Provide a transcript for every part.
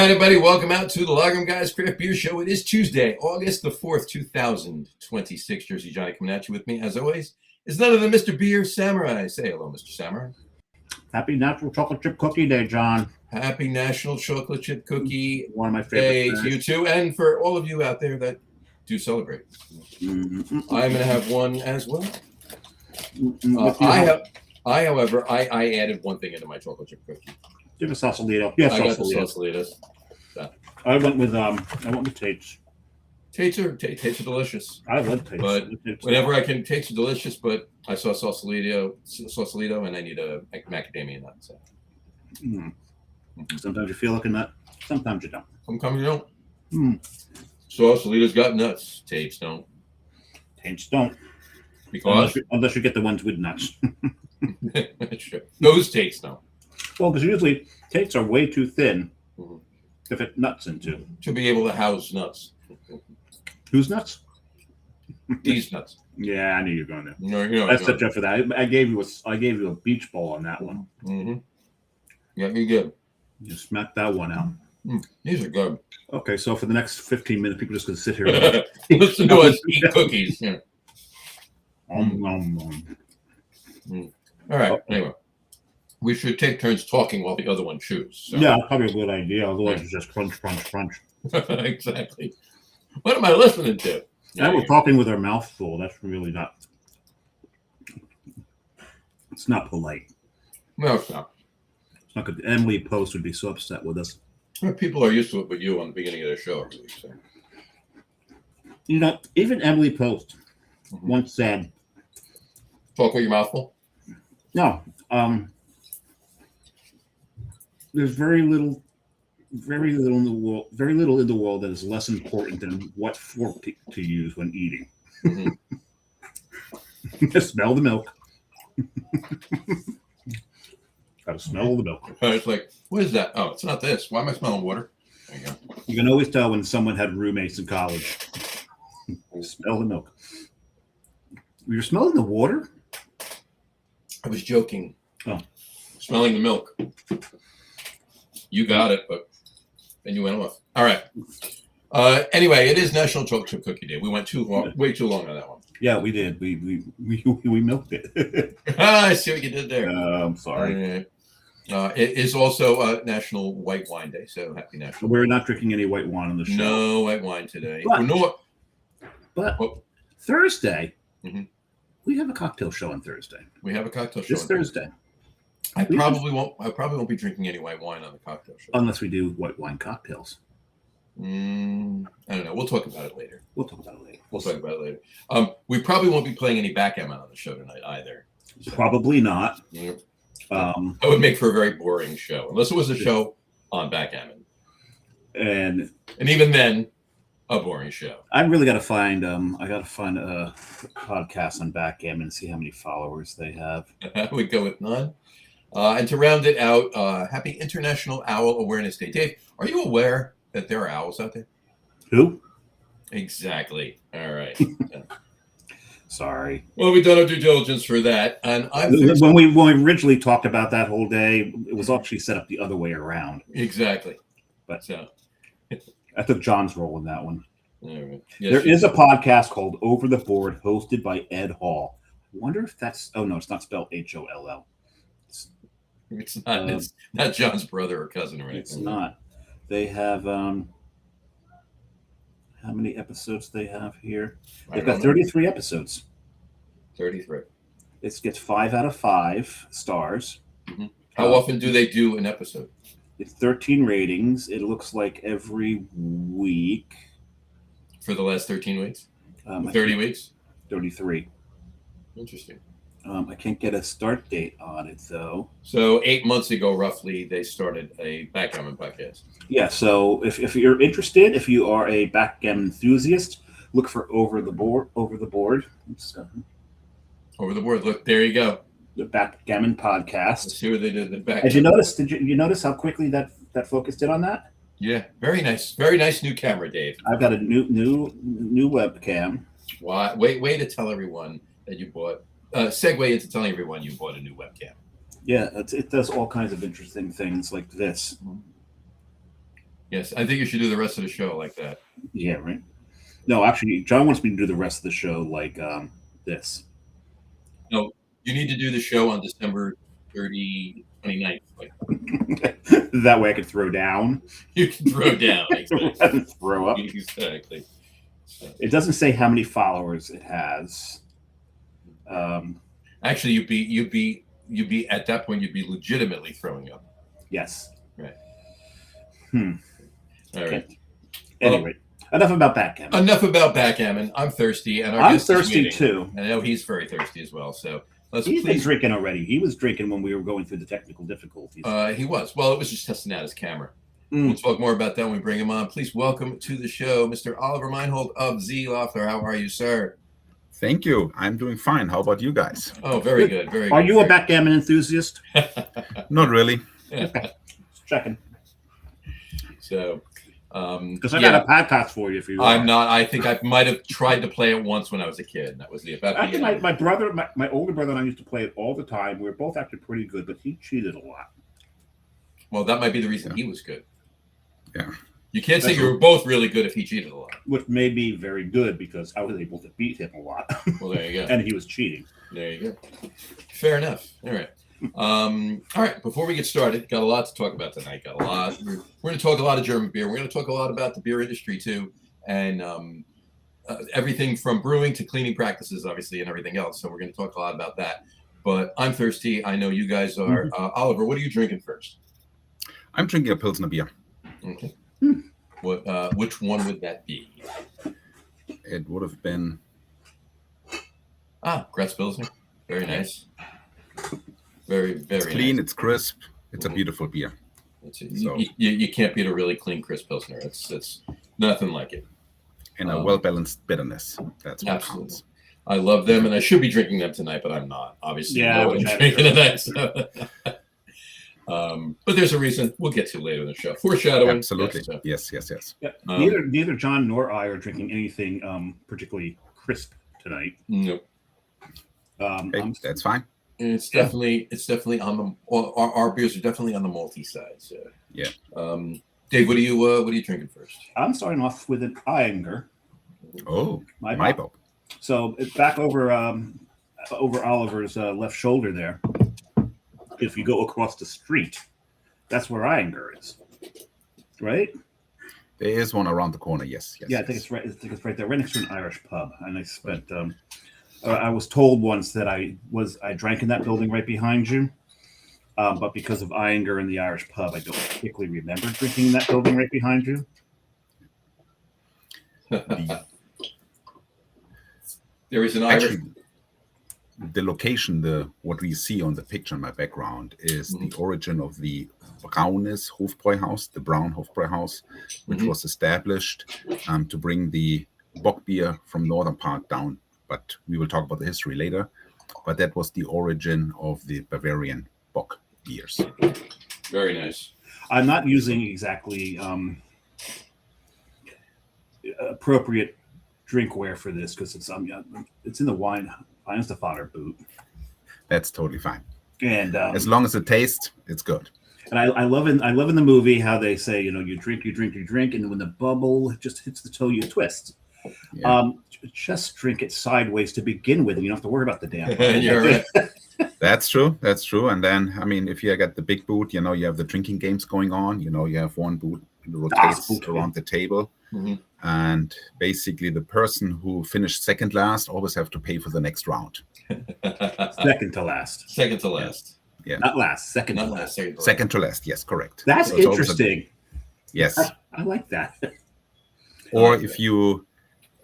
right, everybody, welcome out to the Logrum Guys Craft Beer Show. It is Tuesday, August the 4th, 2026. Jersey Johnny coming at you with me, as always, is none other than Mr. Beer Samurai. Say hello, Mr. Samurai. Happy National Chocolate Chip Cookie Day, John. Happy National Chocolate Chip Cookie One of my favorite Day days. to you too, and for all of you out there that do celebrate. Mm-hmm. I'm going to have one as well. Mm-hmm. I added one thing into my chocolate chip cookie. Give a Sausalito. Yeah, I got the Sausalitos. I went with Tate's. Tates are delicious. I love Tate's. But whenever I can, Tates are delicious. But I saw Sausalito, and I need a macadamia nut. So. Sometimes you feel like a nut. Sometimes you don't. Sometimes you don't. Sausalito's got nuts. Tates don't. Tate's don't. Because unless you get the ones with nuts. Sure. Those Tates don't. Well, because usually Tates are way too thin to fit nuts into. To be able to house nuts. Whose nuts? These nuts. Yeah, I knew you were going there. No, I set you up for that. I gave you a beach ball on that one. Mm-hmm. Yeah, you good. You smacked that one out. These are good. Okay, so for the next 15 minutes, people are just going to sit here and listen to us eat cookies. Yeah. All right. Anyway, we should take turns talking while the other one chews. So. Yeah, probably a good idea. Otherwise, it's just crunch. Exactly. What am I listening to? Yeah, we're talking with our mouth full. That's really not. It's not polite. No, it's not. It's not good. Emily Post would be so upset with us. Well, people are used to it, but you on the beginning of their show. So. You know, even Emily Post once said, "Talk with your mouth full." No, there's very little in the world that is less important than what fork to use when eating. Smell the milk. Gotta smell the milk. It's like, what is that? Oh, it's not this. Why am I smelling water? There you go. You can always tell when someone had roommates in college. Smell the milk. You're smelling the water? I was joking. Oh. Smelling the milk. You got it, but then you went off. All right. Anyway, it is National Chocolate Chip Cookie Day. We went way too long on that one. Yeah, we did. We milked it. I see what you did there. I'm sorry. It is also National White Wine Day, so happy National. We're not drinking any white wine on the show. No white wine today. But Thursday, we have a cocktail show on Thursday. We have a cocktail show this Thursday. I probably won't be drinking any white wine on the cocktail show. Unless we do white wine cocktails. I don't know. We'll talk about it later. We'll talk about it later. We probably won't be playing any backgammon on the show tonight either. So. Probably not. Yeah. That would make for a very boring show, unless it was a show on backgammon. And even then, a boring show. I really got to find. I got to find a podcast on backgammon and see how many followers they have. We go with none. And to round it out, happy International Owl Awareness Day. Dave, are you aware that there are owls out there? Who? Exactly. All right. Sorry. Well, we've done our due diligence for that, and when we originally talked about that whole day, it was actually set up the other way around. Exactly. But I took John's role in that one. Right. Yes, there is a podcast called Over the Board, hosted by Ed Hall. I wonder if that's. Oh no, it's not spelled Holl. It's not. It's not John's brother or cousin or anything. It's not. They have how many episodes they have here? They've got 33 episodes. 33. It gets 5 out of 5 stars. How often do they do an episode? It's 13 ratings. It looks like every week. For the last 13 weeks? 30 weeks? 33. Interesting. I can't get a start date on it, though. So 8 months ago, roughly, they started a backgammon podcast. Yeah, so if you're interested, if you are a backgammon enthusiast, look for Over the Board. Over the Board. Look, there you go. The Backgammon Podcast. Let's see what they did. The backgammon. Did you notice how quickly that focus did on that? Yeah, very nice new camera, Dave. I've got a new webcam. Why? Way to tell everyone that you bought. Segue into telling everyone you bought a new webcam. Yeah, it does all kinds of interesting things like this. Yes, I think you should do the rest of the show like that. Yeah, right. No, actually, John wants me to do the rest of the show like this. No, you need to do the show on December 29th. Like That way I could throw down. you can throw down. Exactly. Throw up. Exactly. So, It doesn't say how many followers it has. actually, you'd be at that point. You'd be legitimately throwing up. Yes. Right. All right. Okay. Anyway, enough about backgammon. Enough about backgammon. I'm thirsty, and I'm thirsty too. I know he's very thirsty as well. So He's been drinking already. He was drinking when we were going through the technical difficulties. He was. Well, it was just testing out his camera. We'll talk more about that when we bring him on. Please welcome to the show, Mr. Oliver Meinhold of Zee Loeffler. How are you, sir? Thank you. I'm doing fine. How about you guys? Oh, very good. Very good. Are you a backgammon enthusiast? Not really. Just checking. So, because I got a podcast for you if you. I'm not. I think I might have tried to play it once when I was a kid. That was the about. Actually, my brother, my older brother, and I used to play it all the time. We were both actually pretty good, but he cheated a lot. Well, that might be the reason he was good. Yeah. You can't say you were both really good if he cheated a lot. Which made me very good because I was able to beat him a lot. Well, there you go. And he was cheating. There you go. Fair enough. All right. All right. Before we get started, got a lot to talk about tonight. Got a lot. We're going to talk a lot of German beer. We're going to talk a lot about the beer industry too, and everything from brewing to cleaning practices, obviously, and everything else. So we're going to talk a lot about that. But I'm thirsty. I know you guys are. Oliver, what are you drinking first? I'm drinking a Pilsner beer. Okay. What? Which one would that be? It would have been. Gratz Pilsner. Very nice. Very, very it's clean. Nice. It's crisp. It's a beautiful beer. You can't beat a really clean, crisp Pilsner. It's nothing like it. And a well-balanced bitterness. That's what counts. I love them, and I should be drinking them tonight, but I'm not. Obviously, yeah, I'm drinking tonight. So. But there's a reason we'll get to later in the show. Foreshadowing. Absolutely. Yes. Yeah. Neither John nor I are drinking anything particularly crisp tonight. Nope. That's fine. It's definitely on the our beers are definitely on the malty side. So yeah. Dave, what are you drinking first? I'm starting off with an Eyinger. Oh, my book. So it's back over Oliver's left shoulder there. If you go across the street, that's where Eyinger is, right? There is one around the corner. Yes. Yeah, I think it's right. I think it's right there, right next to an Irish pub. And I spent. I was told once that I drank in that building right behind you, but because of Eyinger and the Irish pub, I don't particularly remember drinking in that building right behind you. There is an Irish. The location, what we see on the picture in my background, is the origin of the Braunes Hofbräuhaus, the Brown Hofbräuhaus, which was established to bring the bock beer from northern part down. But we will talk about the history later. But that was the origin of the Bavarian bock beers. Very nice. I'm not using exactly appropriate drinkware for this because it's in the Weinstefano boot. That's totally fine. And as long as it tastes, it's good. And I love in the movie how they say, you drink, and when the bubble just hits the toe, you twist. Yeah. Just drink it sideways to begin with, and you don't have to worry about the damn. You're right. That's true. And then, if you got the big boot, you have the drinking games going on. You have one boot that rotates around the table. Mm-hmm. And basically, the person who finished second last always have to pay for the next round. Second to last. Yeah. Not last. Second to last. Second to last. Yes, correct. That's interesting. Yes. I like that. Or if you,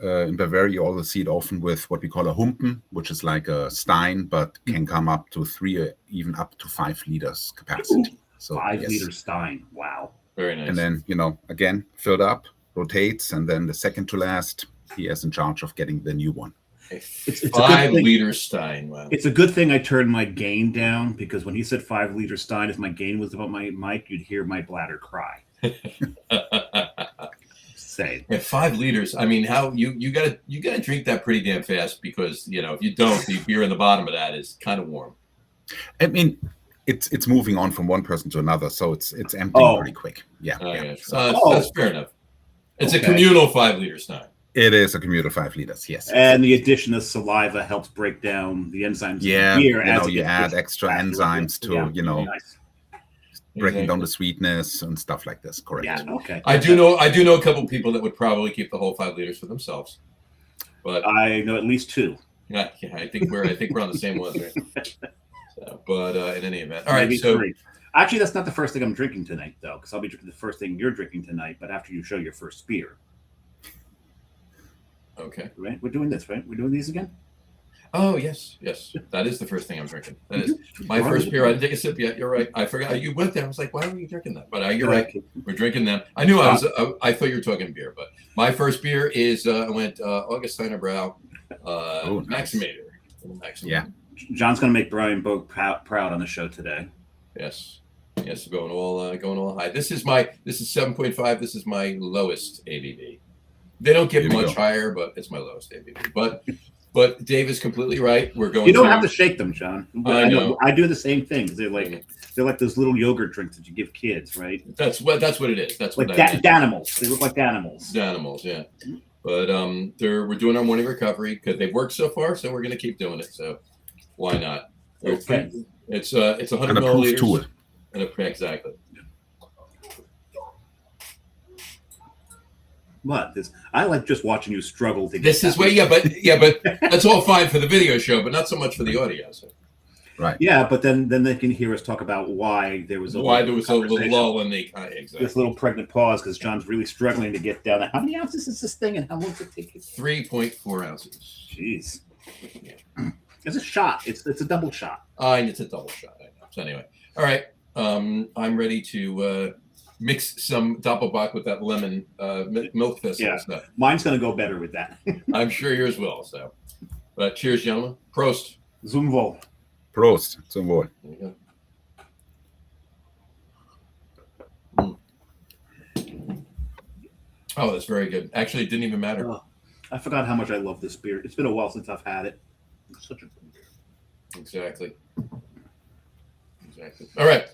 in Bavaria, you also see it often with what we call a Humpen, which is like a stein, but can come up to 3 or even up to 5 liters capacity. So 5 liter stein. Wow. Very nice. And then, again, filled up, rotates, and then the second to last, he is in charge of getting the new one. It's 5 liter stein. Wow. It's a good thing I turned my gain down because when he said 5 liter stein, if my gain was about my mic, you'd hear my bladder cry. Say. Yeah, 5 liters. How you gotta drink that pretty damn fast because if you don't, the beer in the bottom of that is kind of warm. it's moving on from one person to another, so it's emptying pretty quick. Yeah, Yeah. So That's fair enough. It's Okay. a communal 5 liter stein. it is a commuter 5 liters. Yes. And the addition of saliva helps break down the enzymes Yeah, in beer. you know, as it you gets add pushed extra faster. enzymes to, Yeah. you know, Nice. breaking down the sweetness and stuff like this. Correct. Yeah. Okay. I do know a couple people that would probably keep the whole 5 liters for themselves. But I know at least 2. yeah, I think we're on the same ones, right? So, but in any event, all right. Maybe So 3. Actually, that's not the first thing I'm drinking tonight, though, because I'll be drinking the first thing you're drinking tonight. But after you show your first beer, okay. right? We're doing this, right? We're doing these again. Oh yes, that is the first thing I'm drinking. That is my first beer. I didn't take a sip yet. You're right. I forgot you went there. I was like, why were you drinking that? But you're right. We're drinking them. I knew I was. I thought you were talking beer, but my first beer is I went Augustiner Brau, nice. Maximator. Yeah. John's going to make Brian Bogue proud on the show today. Yes, going all high. This is 7.5. This is my lowest ABV. They don't get much higher, but it's my lowest ABV. But Dave is completely right. We're going. You don't have to shake them, John. I know. I do the same thing. They're like those little yogurt drinks that you give kids, right? That's what it is. That's like what Danimals. They look like Danimals. Danimals, yeah. But we're doing our morning recovery because they've worked so far, so we're going to keep doing it. So why not? Okay. It's 100 And a proof milliliters. tool. Exactly. What? I like just watching you struggle to get This is where, but that's all fine for the video show, but not so much for the audio. So. Right. Yeah, but then they can hear us talk about why there was a little lull in the exactly. This little pregnant pause because John's really struggling to get down. How many ounces is this thing, and how long does it take? 3.4 ounces. Jeez. Yeah. It's a shot. It's a double shot. It's a double shot. I know. So anyway, all right. I'm ready to mix some Doppelbock with that lemon milk thistle stuff. Mine's going to go better with that. I'm sure yours will. So, but cheers, gentlemen. Prost. Zum Wohl. Prost. Zum Wohl. There you go. Oh, that's very good. Actually, it didn't even matter. Oh, I forgot how much I love this beer. It's been a while since I've had it. It's such a good beer. Exactly. All right.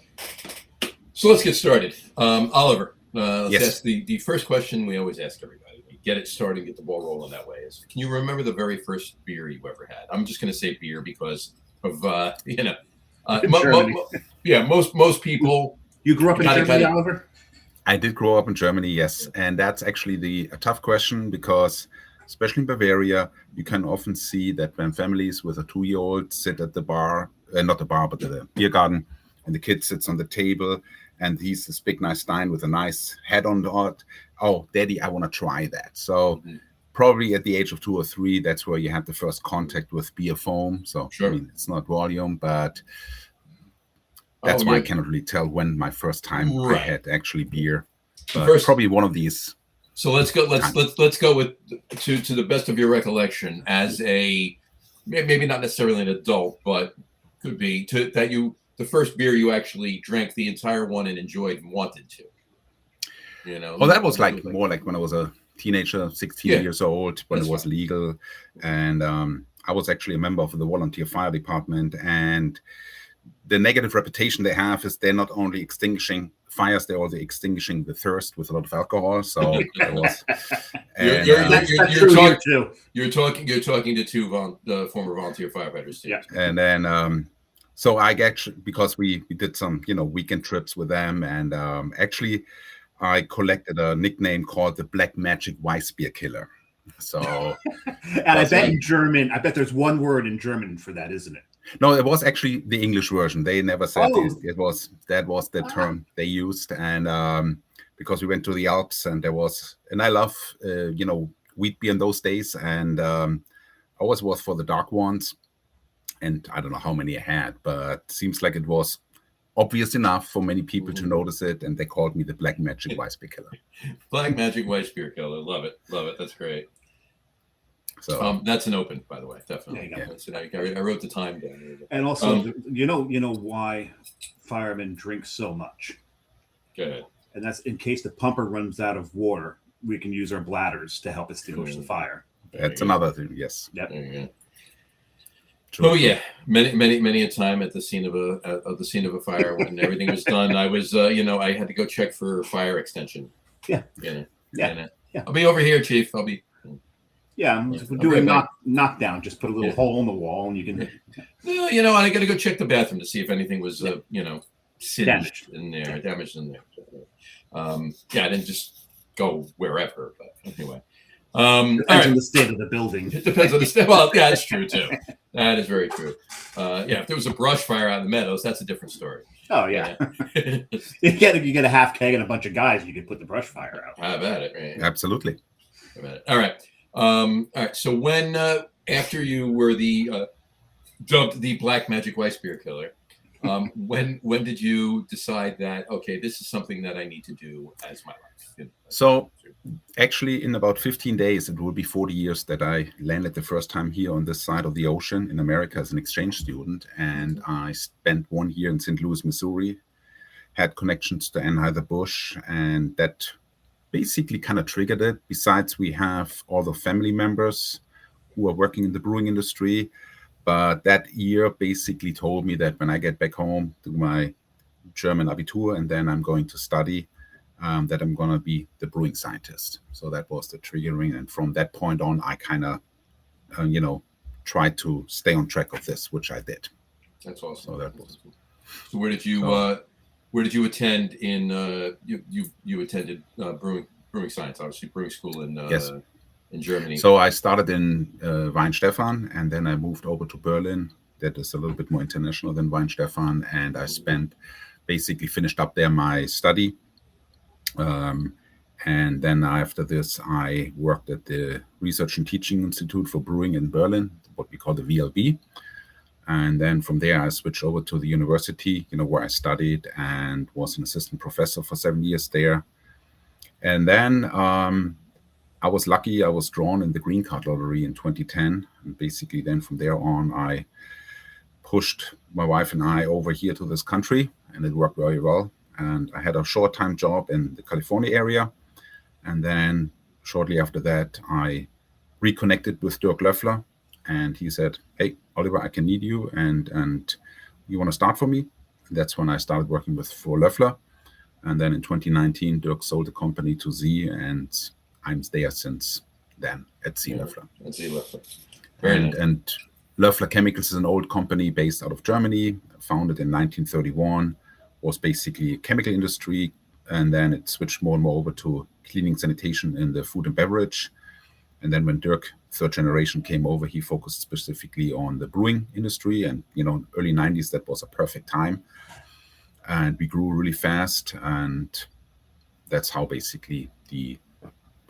So let's get started. Oliver, let's ask the first question we always ask everybody. We get it started, get the ball rolling that way. Is, can you remember the very first beer you ever had? I'm just going to say beer because of, most people. You grew up in Germany, Oliver? I did grow up in Germany, yes. And that's actually a tough question because, especially in Bavaria, you can often see that when families with a 2-year-old sit at the bar, not the bar, but the beer garden, and the kid sits on the table, and he's this big, nice stein with a nice head on it. Oh, Daddy, I want to try that. So probably at the age of 2 or 3, that's where you had the first contact with beer foam. So, I mean, it's not volume, but that's why I cannot really tell when my first time I had actually beer. But probably one of these. So let's go with to the best of your recollection as a maybe not necessarily an adult, but could be the first beer you actually drank the entire one and enjoyed and wanted to. Well, that was more like when I was a teenager, 16 years old, when it was legal, and I was actually a member of the volunteer fire department, and the negative reputation they have is they're not only extinguishing fires, they're also extinguishing the thirst with a lot of alcohol. So it was. And, you're talking to 2 former volunteer firefighters too. Yeah. And then so I actually, because we did some weekend trips with them, and actually I collected a nickname called the Black Magic Weissbier Killer. So and I bet in German, there's one word in German for that, isn't it? No, it was actually the English version. They never said that was the term they used, and because we went to the Alps, and I love wheat beer in those days, and I always was for the dark ones, and I don't know how many I had, but seems like it was obvious enough for many people to notice it, and they called me the Black Magic Weissbier Killer. Black Magic Weissbier Killer, love it. That's great. So that's an open, by the way, definitely. I wrote the time down. And also, you know why firemen drink so much. Go ahead. And that's in case the pumper runs out of water, we can use our bladders to help extinguish the fire. That's another thing. Yes. Yep. True. Oh yeah, many a time at the scene of a fire when everything was done, I was I had to go check for fire extension. Yeah. Yeah. Yeah. I'll be over here, Chief. I'll be. Yeah, if we're I'll doing be right back. knockdown, just put a little hole in the wall and you can. No, I got to go check the bathroom to see if anything was singed in there, damaged in there. I didn't just go wherever, but anyway. Depends on the state of the building. It depends on the state. Well, yeah, that's true too. That is very true. If there was a brush fire out in the meadows, that's a different story. Oh yeah. you get a half keg and a bunch of guys, you could put the brush fire out. How about it? Right? Absolutely. How about it? All right. All right. So when after you were dubbed the Black Magic Weissbier Killer, when did you decide that okay, this is something that I need to do as my life? So actually, in about 15 days, it will be 40 years that I landed the first time here on this side of the ocean in America as an exchange student, and I spent 1 year in St. Louis, Missouri. Had connections to Anheuser-Busch, and that basically kind of triggered it. Besides, we have all the family members who are working in the brewing industry. But that year basically told me that when I get back home, do my German Abitur, and then I'm going to study, that I'm going to be the brewing scientist. So that was the triggering. And from that point on, I kind of, tried to stay on track of this, which I did. That's awesome. So that was. So where did you attend in you attended brewing science, obviously brewing school in Germany. So I started in Weinstefan, and then I moved over to Berlin. That is a little bit more international than Weinstefan, and I finished up there my study. And then after this, I worked at the Research and Teaching Institute for Brewing in Berlin, what we call the VLB. And then from there, I switched over to the university, where I studied and was an assistant professor for 7 years there. And then I was lucky. I was drawn in the green card lottery in 2010. And basically then from there on, I pushed my wife and I over here to this country, and it worked very well. And I had a short-time job in the California area. And then shortly after that, I reconnected with Zee Loeffler, and he said, "Hey, Oliver, I can need you, and you want to start for me?" And that's when I started working with Loeffler. And then in 2019, Dirk sold the company to Zee, and I'm there since then at Zee Loeffler. At Zee Loeffler. And Loeffler Chemicals is an old company based out of Germany, founded in 1931, was basically a chemical industry, and then it switched more and more over to cleaning sanitation in the food and beverage. And then when Dirk, third generation, came over, he focused specifically on the brewing industry. And, early 90s, that was a perfect time. And we grew really fast. And that's how basically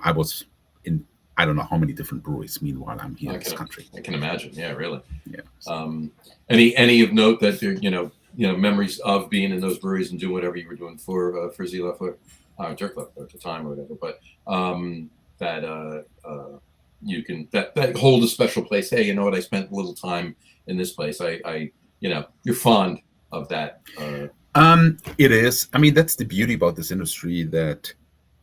I was in, I don't know how many different breweries. Meanwhile, I'm here in this country. I can imagine. Yeah, really. Yeah. Any of note that memories of being in those breweries and doing whatever you were doing for Zee Loeffler, Dirk Loeffler at the time or whatever, but you can that hold a special place. Hey, you know what? I spent a little time in this place. You're fond of that. It is. I mean, that's the beauty about this industry, that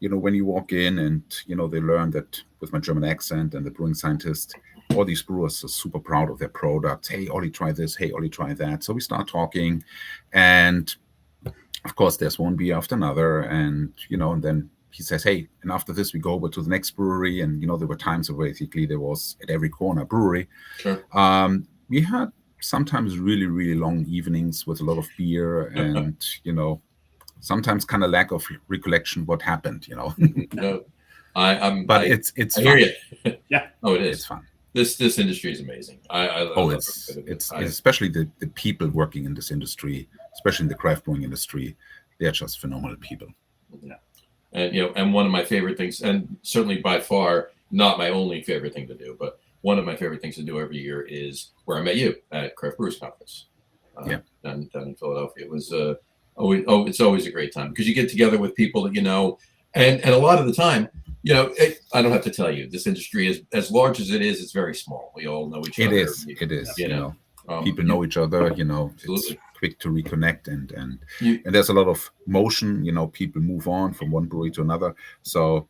when you walk in and they learn that with my German accent and the brewing scientist, all these brewers are super proud of their products. Hey, Ollie, try this. Hey, Ollie, try that. So we start talking, and of course, there's one beer after another, and and then he says, "Hey, and after this, we go over to the next brewery." And there were times where basically there was at every corner a brewery. Sure. We had sometimes really, really long evenings with a lot of beer, and sometimes kind of lack of recollection what happened. No, I I hear you. Yeah. Oh, it is. It's fun. This industry is amazing. It's especially the people working in this industry, especially in the craft brewing industry. They're just phenomenal people. Yeah. And one of my favorite things, and certainly by far not my only favorite thing to do, but one of my favorite things to do every year is where I met you at Craft Brewers Conference. Down in Philadelphia. It was it's always a great time because you get together with people that and a lot of the time, I don't have to tell you, this industry is as large as it is. It's very small. We all know each other. It is. People know each other. It's quick to reconnect, and there's a lot of motion. People move on from one brewery to another. So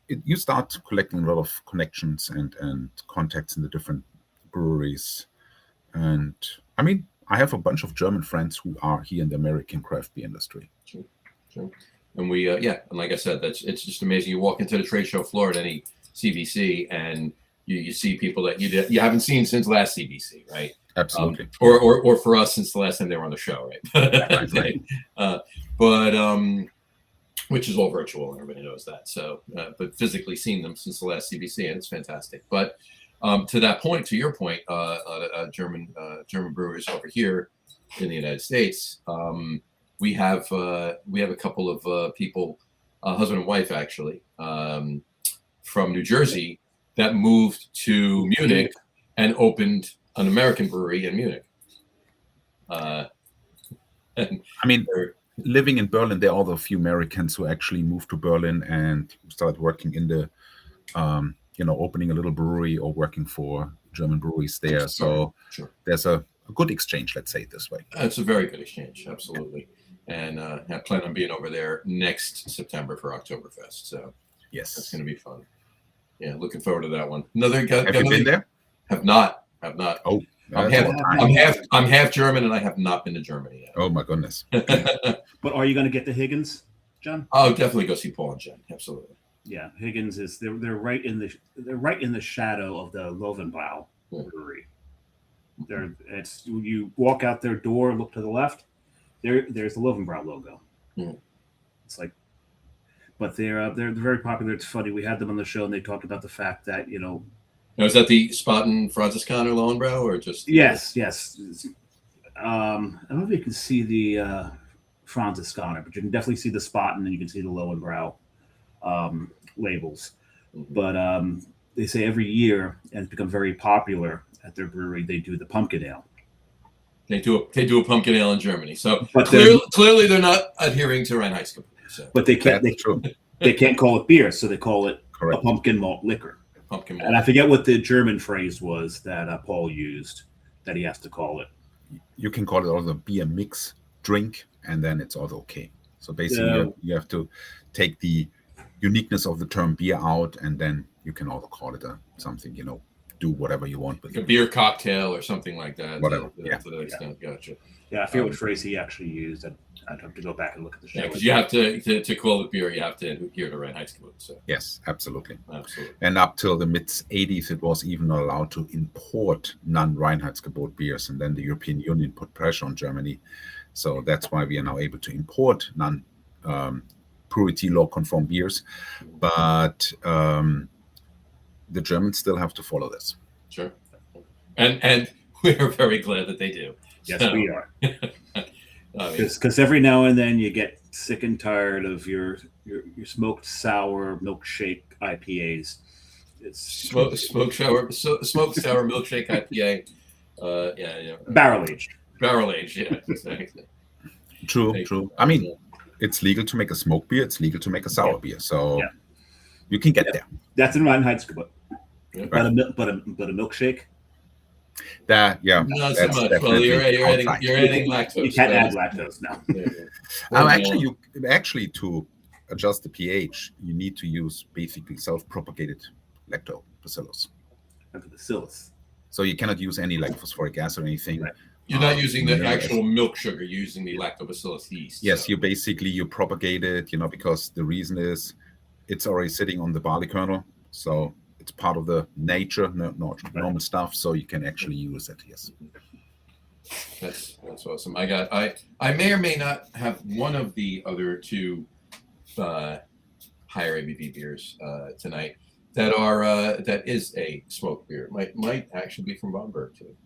you start collecting a lot of connections and contacts in the different breweries, And I mean, I have a bunch of German friends who are here in the American craft beer industry. Sure. And we, and like I said, it's just amazing. You walk into the trade show floor at any CBC, and you see people that you haven't seen since last CBC, right? Absolutely. Or for us, since the last time they were on the show, right? Right. Which is all virtual, and everybody knows that. So, but physically seen them since the last CBC, and it's fantastic. But to that point, to your point, German brewers over here in the United States, we have a couple of people, husband and wife actually, from New Jersey that moved to Munich and opened an American brewery in Munich. And I mean, living in Berlin, there are a few Americans who actually moved to Berlin and started working in the, opening a little brewery or working for German breweries there. So there's a good exchange, let's say it this way. It's a very good exchange, absolutely. And I plan on being over there next September for Oktoberfest. So yes, that's going to be fun. Yeah, looking forward to that one. Have you been there? Have not. Oh, I'm half German, and I have not been to Germany yet. Oh my goodness! But are you going to get to Higgins, John? I'll definitely go see Paul and Jen. Absolutely. Yeah, Higgins is they're right in the shadow of the Löwenbräu brewery. You walk out their door, look to the left. There's the Löwenbräu logo. It's like, but they're very popular. It's funny. We had them on the show, and they talked about the fact that Now, is that the Spaten Franziskaner Löwenbräu or just? Yes. I don't know if you can see the Franziskaner, but you can definitely see the Spaten, and you can see the Löwenbräu labels. But they say every year, and it's become very popular at their brewery, they do the pumpkin ale. They do a pumpkin ale in Germany. So clearly they're not adhering to Reinheitsgebot. So. But they can't call it beer, so they call it a pumpkin malt liquor. And I forget what the German phrase was that Paul used that he has to call it. You can call it also beer mix drink, and then it's all okay. So basically, you have to take the uniqueness of the term beer out, and then you can also call it something, do whatever you want with it. A beer cocktail or something like that. Whatever. To that extent. Gotcha. Yeah, I forget what phrase he actually used. I'd have to go back and look at the show. Yeah, because you have to call it beer, you have to adhere to Reinheitsgebot. So. Yes, absolutely. And up till the mid-'80s, it was even not allowed to import non-Reinheitsgebot beers, and then the European Union put pressure on Germany. So that's why we are now able to import non-purity law-conform beers. But the Germans still have to follow this. Sure. And we're very glad that they do. Yes, we are. Because every now and then you get sick and tired of your smoked sour milkshake IPAs. Smoked sour milkshake IPA. Barrel aged. Yeah, exactly. True. I mean, it's legal to make a smoked beer. It's legal to make a sour beer. So you can get there. That's in Reinheitsgebot. But a milkshake. Not so much. Well, you're adding lactose. You can't add lactose now. Actually, to adjust the pH, you need to use basically self-propagated lactobacillus. Bacillus. So you cannot use any like phosphoric acid or anything. Right. You're not using the actual milk sugar. You're using the lactobacillus yeast. Yes, you propagate it. Because the reason is it's already sitting on the barley kernel, so it's part of the nature, not normal stuff. So you can actually use it. Yes. That's awesome. I may or may not have one of the other two higher ABV beers tonight that is a smoked beer. Might actually be from Bamberg too.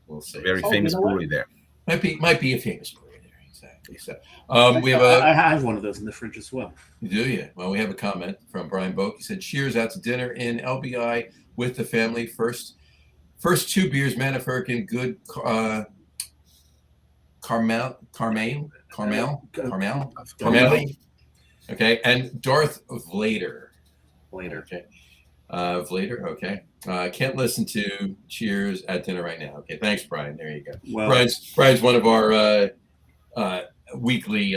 We'll see. Very famous brewery there. Might be a famous brewery there. Exactly. So I have one of those in the fridge as well. Do you? Well, we have a comment from Brian Boak. He said, "Cheers out to dinner in LBI with the family. First two beers, Manafirkin, good Carmel. Okay, and Darth Vlader. Okay. Vlader. Okay. Can't listen to Cheers at dinner right now. Okay. Thanks, Brian. There you go. Well, Brian's one of our weekly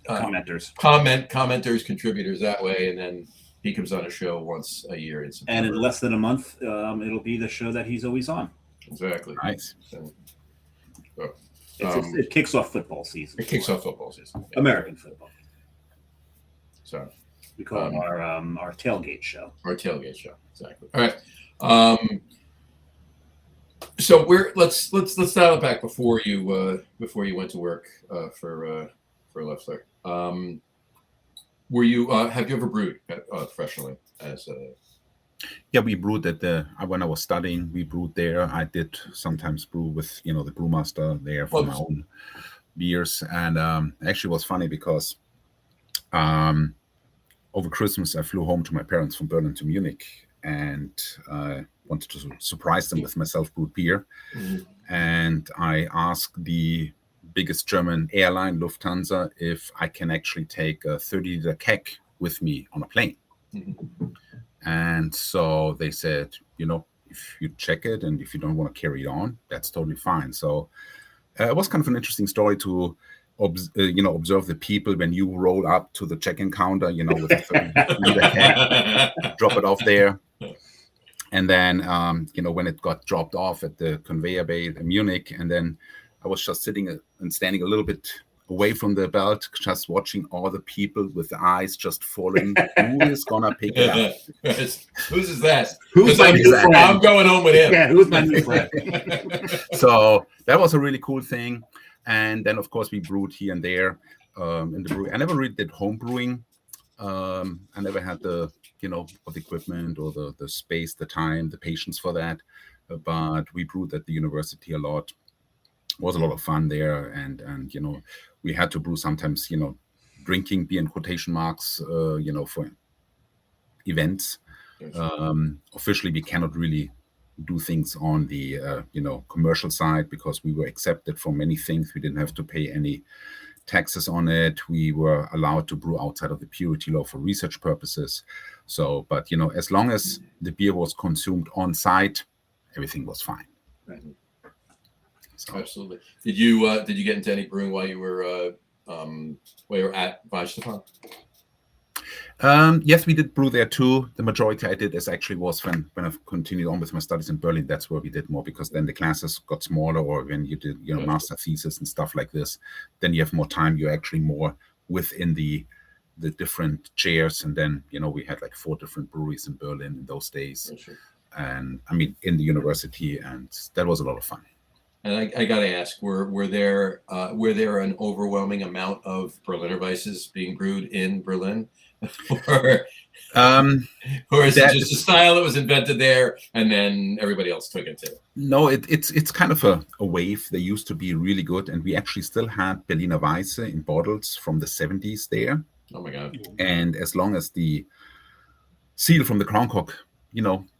commenters, contributors that way, and then he comes on a show once a year in September. And in less than a month, it'll be the show that he's always on. Exactly. Nice. So, It kicks off football season. it kicks off football season. Yeah. American football. So We call it our tailgate show. our tailgate show. Exactly. All right. So let's dial it back before you went to work for Loeffler. Were you have you ever brewed professionally as a? Yeah, we brewed when I was studying. We brewed there. I did sometimes brew with the brewmaster there for my own beers, and actually it was funny because over Christmas I flew home to my parents from Berlin to Munich, and wanted to surprise them with my self-brewed beer. Mhm. And I asked the biggest German airline, Lufthansa, if I can actually take a 30-liter keg with me on a plane. Mhm. And so they said, if you check it and if you don't want to carry it on, that's totally fine. So it was kind of an interesting story to observe the people when you roll up to the check-in counter, with a 30-liter keg, drop it off there. And then, when it got dropped off at the conveyor belt in Munich, and then I was just sitting and standing a little bit away from the belt, just watching all the people with the eyes just falling. Who is gonna pick it up? Whose is that? Who's my new friend? I'm going home with him. Yeah, who's my new friend? So that was a really cool thing. And then, of course, we brewed here and there in the brewery. I never really did home brewing. I never had the equipment or the space, the time, the patience for that. But we brewed at the university a lot. It was a lot of fun there, and we had to brew sometimes, drinking beer in quotation marks, for events. Officially, we cannot really do things on the commercial side because we were accepted for many things. We didn't have to pay any taxes on it. We were allowed to brew outside of the purity law for research purposes. So, but as long as the beer was consumed on site, everything was fine. Right. So, Absolutely. Did you get into any brewing while you were at Weihenstephan? yes, we did brew there too. The majority I did was when I continued on with my studies in Berlin. That's where we did more, because then the classes got smaller, or when you did master thesis and stuff like this, then you have more time. You're actually more within the different chairs, and then we had like 4 different breweries in Berlin in those days, and in the university, and that was a lot of fun. And I got to ask, were there an overwhelming amount of Berliner Weisses being brewed in Berlin? or is it just a style that was invented there and then everybody else took it too? No, it's kind of a wave. They used to be really good, and we actually still had Berliner Weisse in bottles from the 70s there. Oh my God. And as long as the seal from the Crown Cork,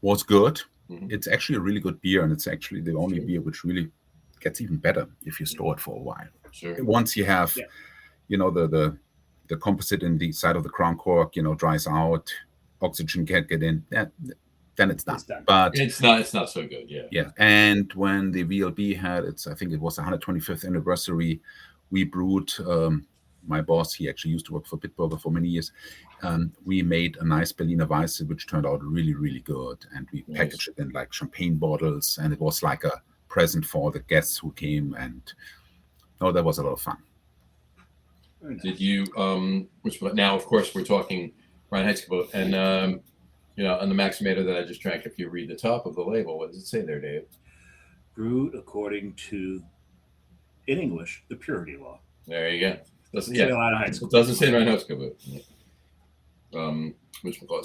was good, it's actually a really good beer, and it's actually the only beer which really gets even better if you store it for a while. Sure. Once you have, the composite in the side of the Crown Cork, dries out, oxygen can't get in, then it's done. But it's not so good. Yeah. Yeah. And when the VLB had I think it was the 125th anniversary, we brewed. My boss, he actually used to work for Bitburger for many years. We made a nice Berliner Weisse, which turned out really, really good. And we packaged it in like champagne bottles, and it was like a present for the guests who came. And that was a lot of fun. Did you now of course we're talking Reinheitsgebot, and on the Maximator that I just drank, if you read the top of the label, what does it say there, Dave? Brewed according to, in English, the purity law. There you go. It doesn't say Reinheitsgebot.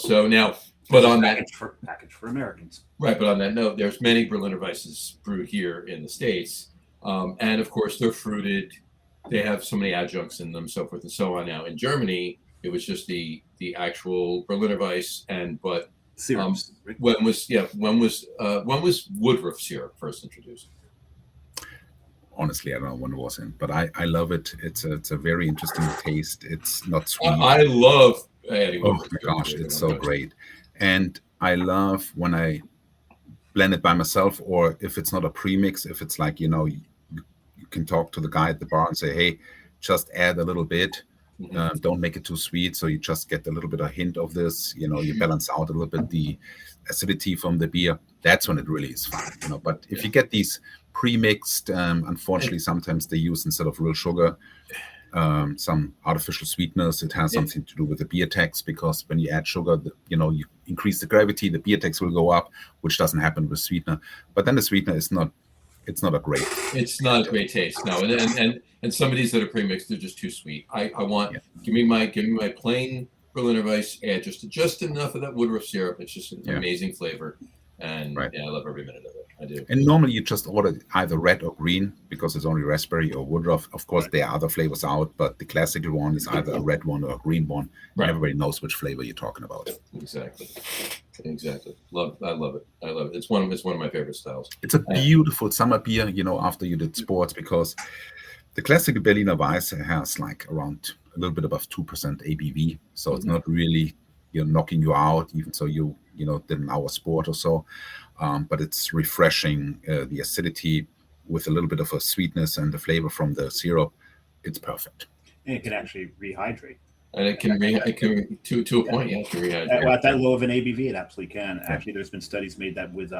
So now, but on that package for Americans, right? But on that note, there's many Berliner Weisses brewed here in the States, and of course they're fruited. They have so many adjuncts in them, so forth and so on. Now in Germany, it was just the actual Berliner Weiss, but syrups. when was Woodruff syrup first introduced? Honestly, I don't know when it was in, but I love it. It's a very interesting taste. It's not sweet. I love adding. Oh my gosh, it's so great. And I love when I blend it by myself, or if it's not a premix, if it's like, you can talk to the guy at the bar and say, hey, just add a little bit. Don't make it too sweet, so you just get a little bit of hint of this. You balance out a little bit the acidity from the beer. That's when it really is fun. But if you get these pre-mixed, unfortunately, sometimes they use, instead of real sugar, some artificial sweeteners. It has something to do with the beer tax, because when you add sugar, you increase the gravity, the beer tax will go up, which doesn't happen with sweetener. But then the sweetener is not. It's not a great. It's not a great taste, no. And some of these that are pre-mixed, they're just too sweet. I want give me my plain Berliner Weiss. Add just enough of that Woodruff syrup. It's just an amazing flavor, and I love every minute of it. I do. And normally you just order either red or green, because it's only raspberry or Woodruff. Of course, there are other flavors out, but the classical one is either a red one or a green one. Right. Everybody knows which flavor you're talking about. Exactly. I love it. It's one of my favorite styles. It's a beautiful summer beer, after you did sports, because the classical Berliner Weiss has like around a little bit above 2% ABV, so it's not really knocking you out, even so you did an hour sport or so. But it's refreshing, the acidity with a little bit of a sweetness and the flavor from the syrup. It's perfect. And it can actually rehydrate. And it can to a point, it can rehydrate. At that low of an ABV, it absolutely can. Actually, there's been studies made that with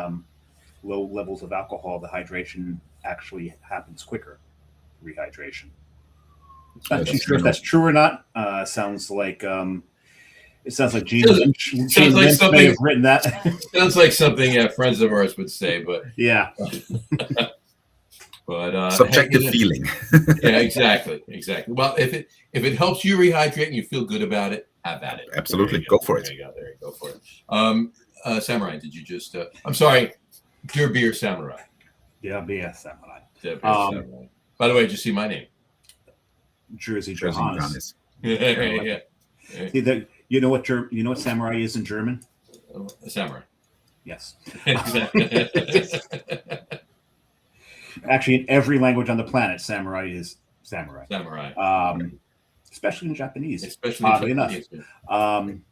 low levels of alcohol, the hydration actually happens quicker. Rehydration. Not too sure if that's true or not. Sounds like it sounds like Gene Lynch may have written that. Sounds like something friends of ours would say, but yeah. But subjective feeling. Yeah, exactly. Well, if it helps you rehydrate and you feel good about it, have at it. Absolutely, go for it. There you go for it. Samurai, did you just? I'm sorry, Dear Beer Samurai. Yeah, beer Samurai. Samurai. By the way, did you see my name? Jersey Johannes. Yeah. See, you know what Samurai is in German? A samurai. Yes. Actually, in every language on the planet, samurai is samurai. Especially in Japanese. Oddly enough. I'm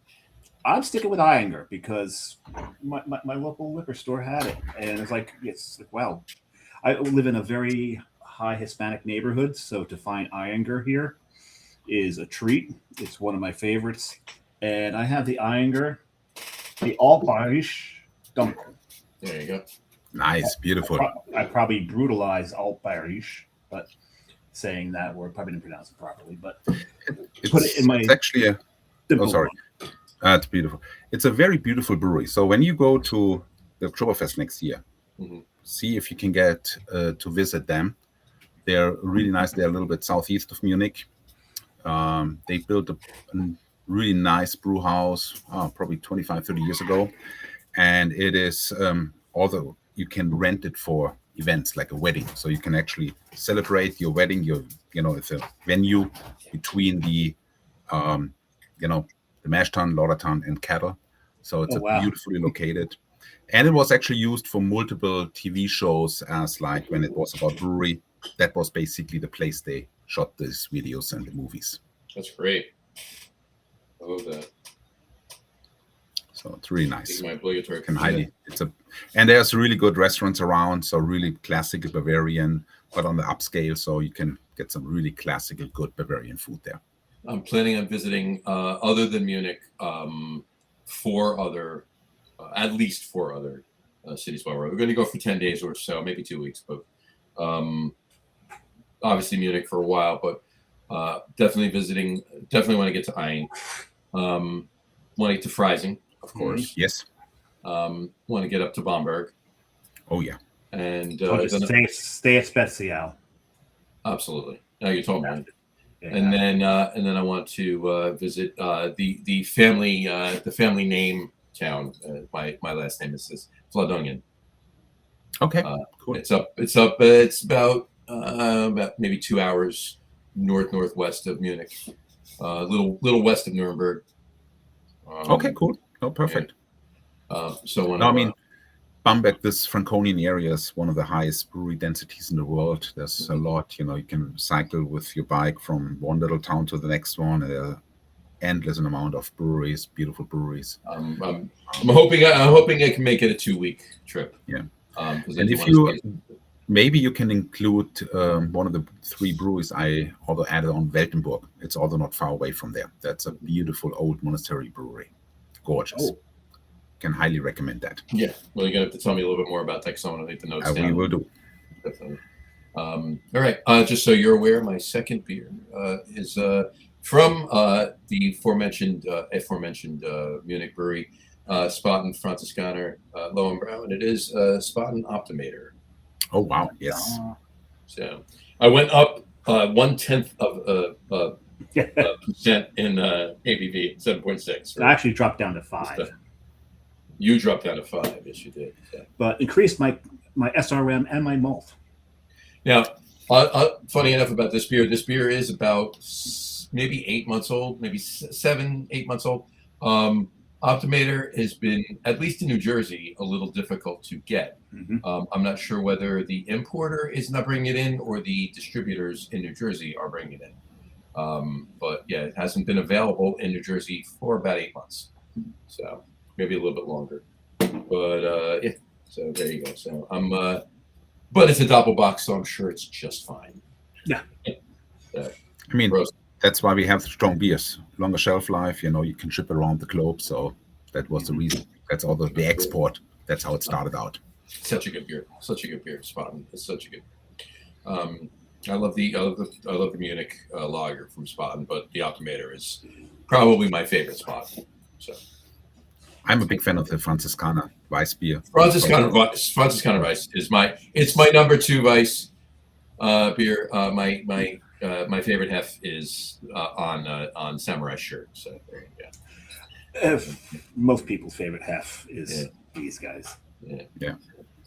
sticking with Iyengar because my local liquor store had it, and it's like, wow. I live in a very high Hispanic neighborhood, so to find Iyengar here is a treat. It's one of my favorites, and I have the Iyengar, the Altbayerisch Dunkel. There you go. Nice, beautiful. I probably brutalized Altbayerisch, but saying that word, probably didn't pronounce it properly. But put it in my. It's actually a. Oh, sorry. It's beautiful. It's a very beautiful brewery. So when you go to the Oktoberfest next year, see if you can get to visit them. They're really nice. They're a little bit southeast of Munich. They built a really nice brew house probably 25, 30 years ago. And it is, although you can rent it for events like a wedding. So you can actually celebrate your wedding. It's a venue between the, the mash tun, lauter tun, and kettle. So it's beautifully located. And it was actually used for multiple TV shows, as like when it was about brewery. That was basically the place they shot these videos and the movies. That's great. I love that. So it's really nice. My obligatory. And there's really good restaurants around. So really classic Bavarian, but on the upscale. So you can get some really classical, good Bavarian food there. I'm planning on visiting, other than Munich, at least four other cities while we're going to go for 10 days or so, maybe 2 weeks, but obviously Munich for a while, but definitely want to get to Ain. Want to get to Freising, of course. Yes. Want to get up to Bamberg. Oh, yeah. And stay at Spezial. Absolutely. Now you told me. Yeah. And then I want to visit the family name town. My last name is Vladungen. Okay, cool. It's about maybe 2 hours northwest of Munich, a little west of Nuremberg. Okay, cool. Oh, perfect. Bamberg, this Franconian area is one of the highest brewery densities in the world. There's a lot, you can cycle with your bike from one little town to the next one. There are endless amount of breweries, beautiful breweries. I'm hoping I can make it a 2-week trip. Yeah. And if you maybe you can include one of the 3 breweries I also added on, Weltenburg. It's also not far away from there. That's a beautiful old monastery brewery. Gorgeous. Oh. Can highly recommend that. Yeah. Well, you're gonna have to tell me a little bit more about that because I want to take the notes down. We will do. Definitely. All right. Just so you're aware, my second beer is from the aforementioned Munich brewery, Spaten Franziskaner Lowenbrau, and it is Spaten Optimator. Oh wow! Yes. So I went up 1/10 of percent in ABV, 7.6. I actually dropped down to 5. You dropped down to 5. Yes, you did. Yeah. But increased my SRM and my malt. Now, funny enough about this beer is about maybe 8 months old, maybe 7, 8 months old. Optimator has been, at least in New Jersey, a little difficult to get. Mm-hmm. I'm not sure whether the importer is not bringing it in or the distributors in New Jersey are bringing it in. But yeah, it hasn't been available in New Jersey for about 8 months. So maybe a little bit longer. But yeah, so there you go. So but it's a Doppelbocks, so I'm sure it's just fine. Yeah. I mean, that's why we have strong beers, longer shelf life. You can ship around the globe. So that was the reason. That's all the export. That's how it started out. Such a good beer. Such a good beer. Spaten. It's such a good. I love the Munich lager from Spaten, but the Optimator is probably my favorite spot. So. I'm a big fan of the Franziskaner Weiss beer. Franziskaner Weiss is my number 2 Weiss beer. My favorite hef is on Samurai Shirt. So there you go. Most people's favorite hef is these guys. Yeah,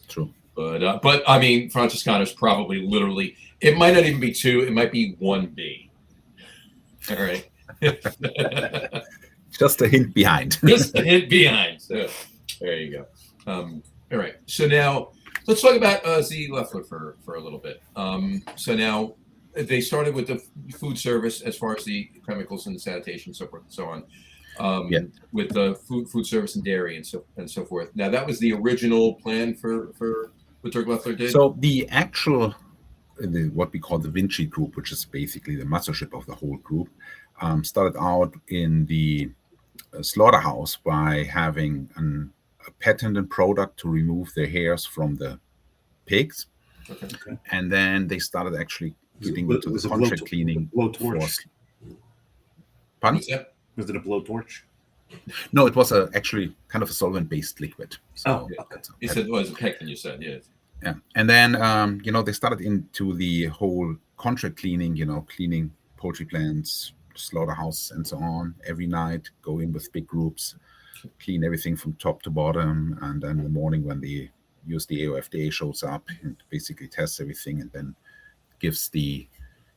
true. But I mean, Franziskaner is probably literally. It might not even be 2. It might be 1B. All right. Just a hint behind. Just a hint behind. So there you go. All right. So now let's talk about Zee Loeffler for a little bit. So now they started with the food service as far as the chemicals and the sanitation, so forth and so on. With the food service and dairy and so forth. Now that was the original plan for what Dirk Loeffler did. So the actual what we call the Vinci group, which is basically the mastership of the whole group, started out in the slaughterhouse by having a patented product to remove the hairs from the pigs. Okay. And then they started actually getting into the contract cleaning. Blowtorch. Pardon? Was it a blowtorch? No, it was actually kind of a solvent-based liquid. So okay. You said it was a pectin, you said, yes. Yeah. And then, they started into the whole contract cleaning, cleaning poultry plants, slaughterhouse, and so on every night, go in with big groups, clean everything from top to bottom. And then in the morning when the AOFDA shows up and basically tests everything and then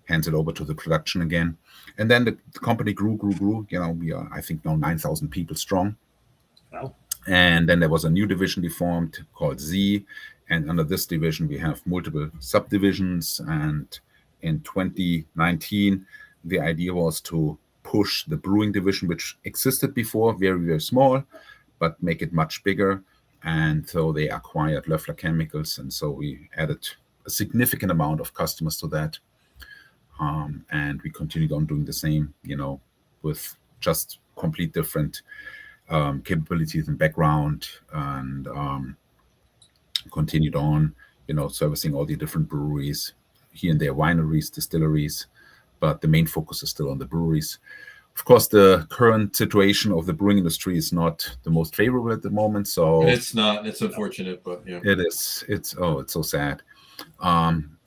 hands it over to the production again. And then the company grew. We are, I think, now 9,000 people strong. Wow. And then there was a new division deformed called Zee. And under this division, we have multiple subdivisions. And in 2019, the idea was to push the brewing division, which existed before, very, very small, but make it much bigger. And so they acquired Loeffler Chemicals. And so we added a significant amount of customers to that. And we continued on doing the same, with just complete different capabilities and background, and continued on, servicing all the different breweries, here and there, wineries, distilleries, but the main focus is still on the breweries. Of course, the current situation of the brewing industry is not the most favorable at the moment. So it's not. It's unfortunate, but yeah, it is. It's so sad.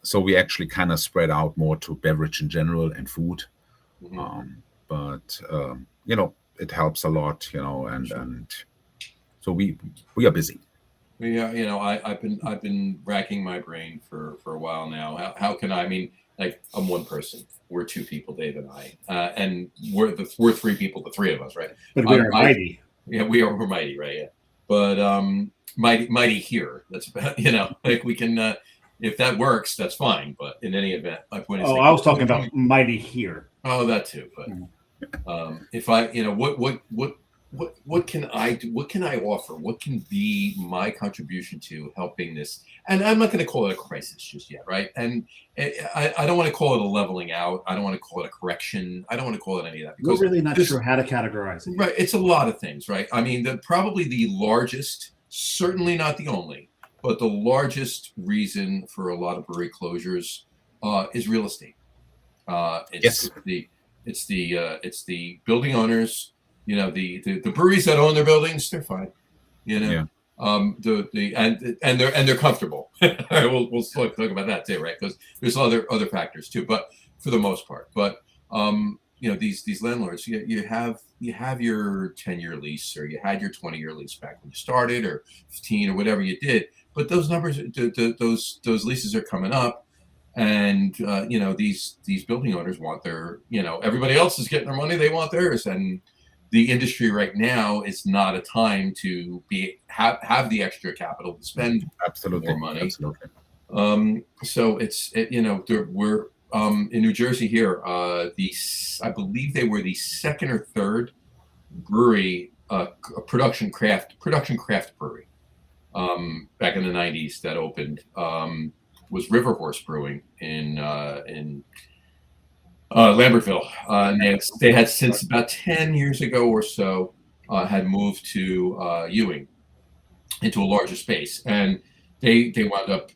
So we actually kind of spread out more to beverage in general and food. Mm-hmm. But it helps a lot, and so we are busy. I've been racking my brain for a while now. How can I mean, like, I'm one person. We're 2 people, Dave and I, and we're 3 people, the 3 of us, right? But we are mighty. Yeah, we're mighty, right? Yeah. But mighty here. That's about, like, we can. If that works, that's fine. But in any event, my point is. I was talking about mighty here. Oh, that too. But if I, what what can I do? What can I offer? What can be my contribution to helping this? And I'm not going to call it a crisis just yet, right? And I don't want to call it a leveling out. I don't want to call it a correction. I don't want to call it any of that We're because really not sure how to categorize it. right, it's a lot of things, right? I mean, probably the largest, certainly not the only, but the largest reason for a lot of brewery closures is real estate. It's the building owners. You know, the breweries that own their buildings, they're fine. You know, and they're comfortable. we'll talk about that too, right? Because there's other factors too, but for the most part. But you know, these landlords, you have your 10-year lease, or you had your 20-year lease back when you started, or 15, or whatever you did. But those numbers, those leases are coming up. And you know, these building owners want their, you know, everybody else is getting their money, they want theirs. And the industry right now is not a time to have the extra capital to spend more money. Absolutely. So you know, we're in New Jersey here. I believe they were the second or third brewery, production craft brewery, back in the 90s that opened. Was River Horse Brewing in Lambertville. And they had since about 10 years ago or so had moved to Ewing, into a larger space, and they wound up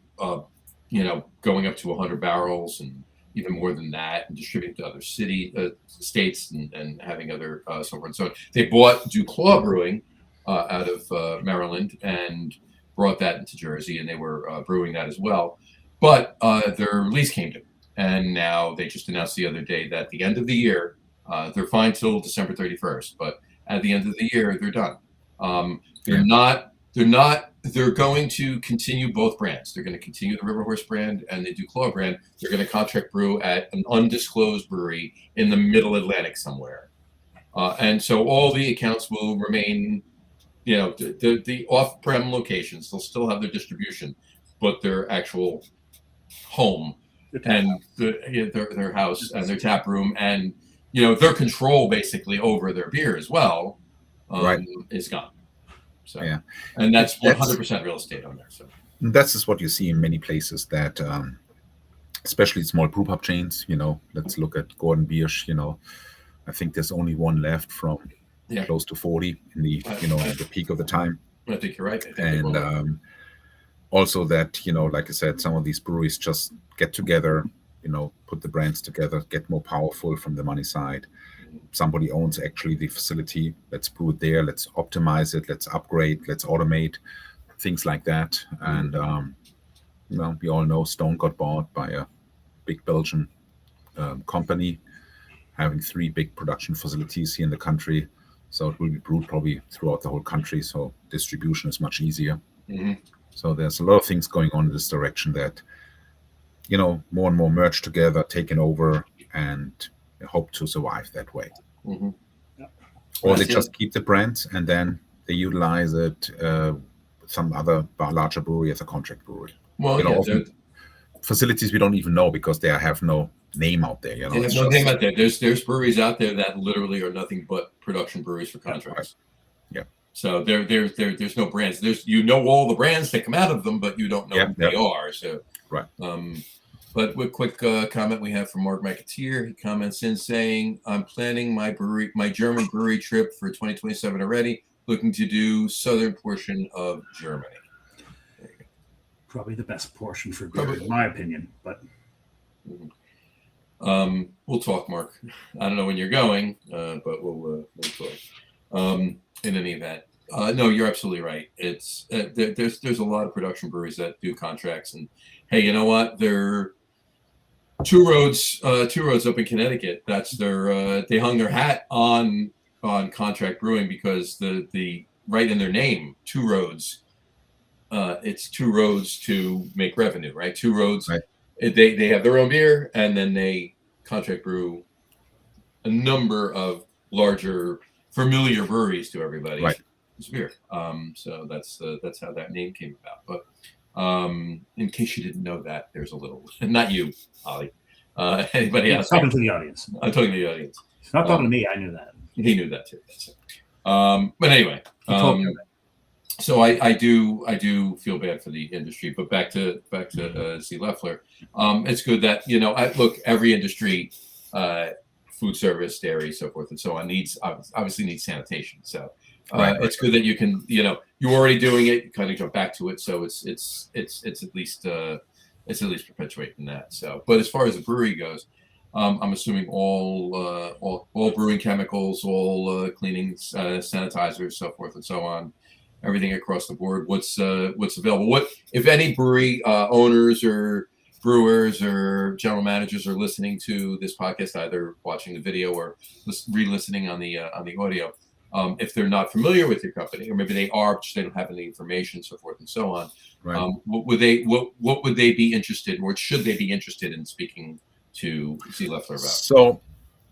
you know, going up to 100 barrels and even more than that, and distributing to other states, and having other so forth and so on. They bought Duclaw Brewing out of Maryland and brought that into Jersey, and they were brewing that as well. But their lease came to, and now they just announced the other day that at the end of the year, they're fine till December 31st, but at the end of the year, they're done. They're going to continue both brands. They're going to continue the River Horse brand and the Duclaw brand. They're going to contract brew at an undisclosed brewery in the middle Atlantic somewhere. And so all the accounts will remain, you know, the off-prem locations. They'll still have their distribution, but their actual home and their house and their tap room, and, you know, their control basically over their beer as well, is gone. So and that's 100% real estate on there. So that's just what you see in many places, that especially small brew pub chains. You know, let's look at Gordon Biersch. You know, I think there's only one left from close to 40 in the at the peak of the time. I think you're right. And also that, you know, like I said, some of these breweries just get together, you know, put the brands together, get more powerful from the money side. Somebody owns actually the facility. Let's brew it there. Let's optimize it. Let's upgrade. Let's automate, things like that. And you know, we all know Stone got bought by a big Belgian company, having 3 big production facilities here in the country. So it will be brewed probably throughout the whole country. So distribution is much easier. Mm-hmm. So there's a lot of things going on in this direction that, you know, more and more merge together, taken over, and hope to survive that way. Mm-hmm. Or they just keep the brand and then they utilize it some other larger brewery as a contract brewery. Well, you know, facilities we don't even know because they have no name out there. You know, there's no name out there. There's breweries out there that literally are nothing but production breweries for contracts. Yeah. So there's no brands. There's, you know, all the brands that come out of them, but you don't know who they are. So But with quick comment we have from Mark McAteer. He comments in saying, "I'm planning my German brewery trip for 2027 already. Looking to do southern portion of Germany." There you go. Probably the best portion for beer, in my opinion. But we'll talk, Mark. I don't know when you're going, but we'll talk. In any event, no, you're absolutely right. It's there's a lot of production breweries that do contracts, and hey, you know what? They're Two Roads up in Connecticut. That's their they hung their hat on contract brewing because the right in their name, Two Roads. It's 2 roads to make revenue, right? 2 roads. Right. They have their own beer, and then they contract brew a number of larger, familiar breweries to everybody. Right. It's beer. So that's how that name came about. But in case you didn't know that, there's a little, not you, Ollie, anybody else. Talking to the audience. I'm talking to the audience. It's not talking to me. I knew that. He knew that too. But anyway, He told me so I do feel bad for the industry. But back to Zee Loeffler. It's good that look, every industry, food service, dairy, so forth and so on, obviously needs sanitation. So it's good that you can you're already doing it. You kind of jump back to it. So it's at least perpetuating that. So, but as far as the brewery goes, I'm assuming all brewing chemicals, all cleaning sanitizers, so forth and so on, everything across the board. What's available? What, if any, brewery owners or brewers or general managers are listening to this podcast, either watching the video or re-listening on the audio? If they're not familiar with your company, or maybe they are, but they don't have any information, so forth and so on, Right. what would they be interested in, or should they be interested in speaking to Zee Loeffler about? So,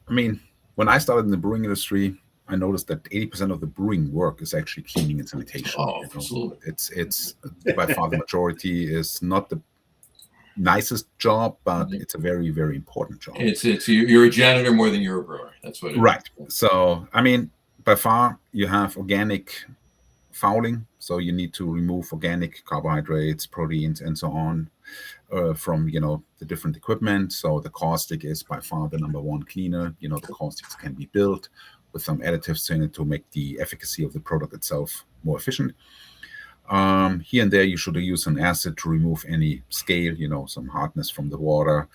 I mean, when I started in the brewing industry, I noticed that 80% of the brewing work is actually cleaning and sanitation. Oh, absolutely. It's by far the majority. Is not the nicest job, but it's a very, very important job. It's you're a janitor more than you're a brewer. That's what it right. is. So, I mean, by far you have organic fouling, so you need to remove organic carbohydrates, proteins, and so on from the different equipment. So the caustic is by far the number one cleaner. The caustics can be built with some additives in it to make the efficacy of the product itself more efficient. Here and there you should use an acid to remove any scale, some hardness from the water,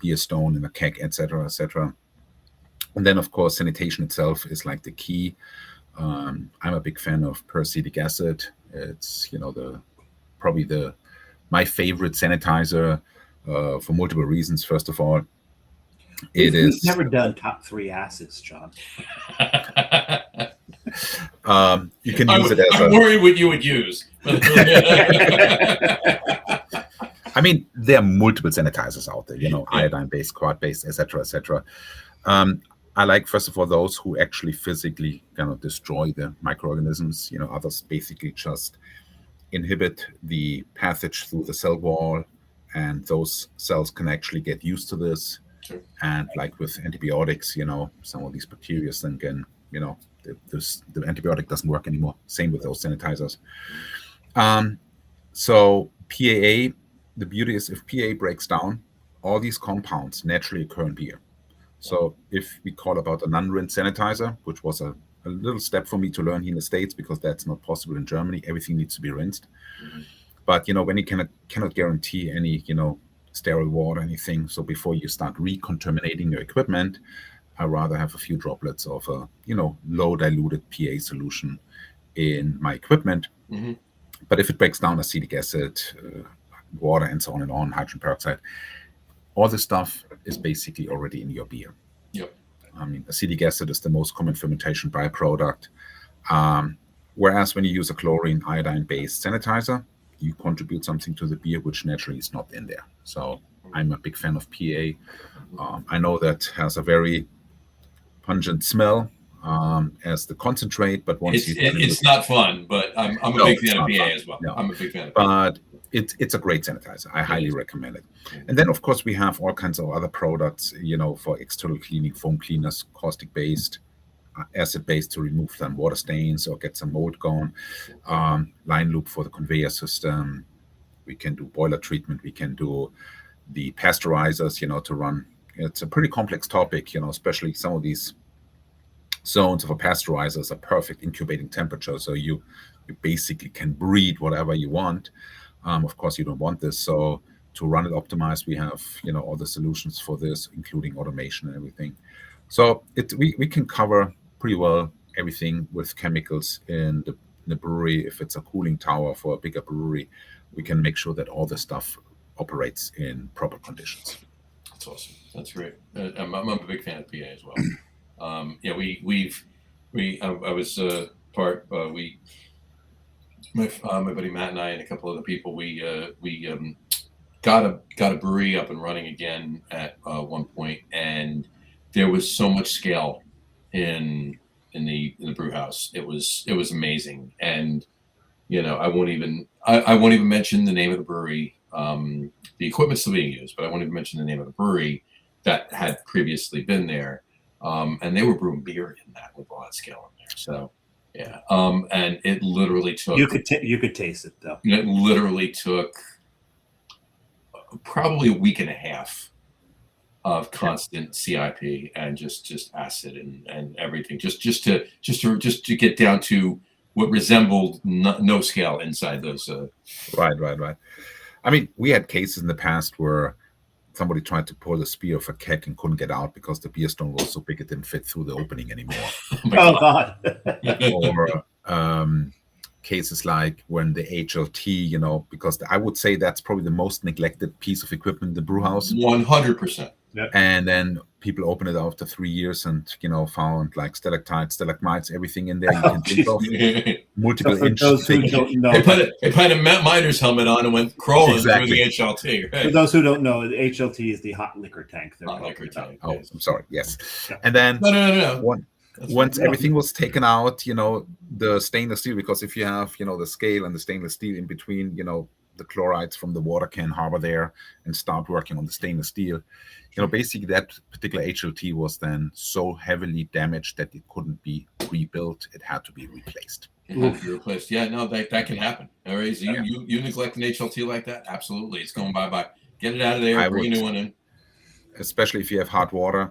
beer stone in a keg, etc., etc. And then, of course, sanitation itself is like the key. I'm a big fan of peracetic acid. It's probably my favorite sanitizer for multiple reasons. First of all, we've never done top 3 acids, John. You can use it as I'm worried what you would use. I mean, there are multiple sanitizers out there, iodine-based, quad-based, etc., etc. I like, first of all, those who actually physically destroy the microorganisms. Others basically just inhibit the passage through the cell wall, and those cells can actually get used to this. Sure. And like with antibiotics, some of these bacteria then can, the antibiotic doesn't work anymore. Same with those sanitizers. So PAA, the beauty is if PAA breaks down, all these compounds naturally occur in beer. So if we call about a non-rinse sanitizer, which was a little step for me to learn here in the States, because that's not possible in Germany, everything needs to be rinsed. Mm-hmm. But, when you cannot guarantee any, sterile water, anything. So before you start recontaminating your equipment, I rather have a few droplets of a, low diluted PA solution in my equipment. Mm-hmm. But if it breaks down acetic acid, water, and so on, hydrogen peroxide, all this stuff is basically already in your beer. Yep. I mean, acetic acid is the most common fermentation byproduct. Whereas when you use a chlorine iodine-based sanitizer, you contribute something to the beer which naturally is not in there. So I'm a big fan of PA. I know that has a very pungent smell as the concentrate, but once it's not fun. But I'm a big fan of PA as well. No. I'm a big fan of PA. But it's a great sanitizer. I highly recommend it. And then, of course, we have all kinds of other products, for external cleaning, foam cleaners, caustic-based, acid-based to remove some water stains or get some mold gone, line loop for the conveyor system. We can do boiler treatment. We can do the pasteurizers, to run. It's a pretty complex topic, especially some of these zones of a pasteurizer are perfect incubating temperature. So you basically can breed whatever you want. Of course, you don't want this. So to run it optimized, we have, all the solutions for this, including automation and everything. So we can cover pretty well everything with chemicals in the brewery. If it's a cooling tower for a bigger brewery, we can make sure that all the stuff operates in proper conditions. That's awesome. That's great. I'm a big fan of PA as well. I was part. My buddy Matt and I and a couple other people, we got a brewery up and running again at one point, and there was so much scale in the brew house. It was amazing, and I won't even mention the name of the brewery. The equipment's still being used, but I won't even mention the name of the brewery that had previously been there. and they were brewing beer in that with a lot of scale in there. So yeah, and it literally took. You could taste it though. It literally took probably a week and a half of constant CIP and just acid and everything, just to get down to what resembled no scale inside those. Right. I mean, we had cases in the past where somebody tried to pour the spear of a keg and couldn't get out because the beer stone was so big it didn't fit through the opening anymore. Oh God. Or cases like when the HLT, because I would say that's probably the most neglected piece of equipment in the brew house. 100%. Yep. And then people open it after 3 years and found like stalactites, stalagmites, everything in there. You can think of multiple For those who don't know, they put a miner's helmet on and went crawling through the HLT. Right? For those who don't know, the HLT is the hot liquor tank. Hot liquor tank. Oh, Yes. I'm sorry. Yes. Yeah. And then No. Once everything was taken out, the stainless steel, because if you have, the scale and the stainless steel in between, the chlorides from the water can harbor there and start working on the stainless steel. Basically that particular HLT was then so heavily damaged that it couldn't be rebuilt. It had to be replaced. It had to be replaced. Yeah, no, that can happen. All right, so you neglect an HLT like that? Absolutely. It's going bye-bye. Get it out of there, bring a new one in. Especially if you have hot water.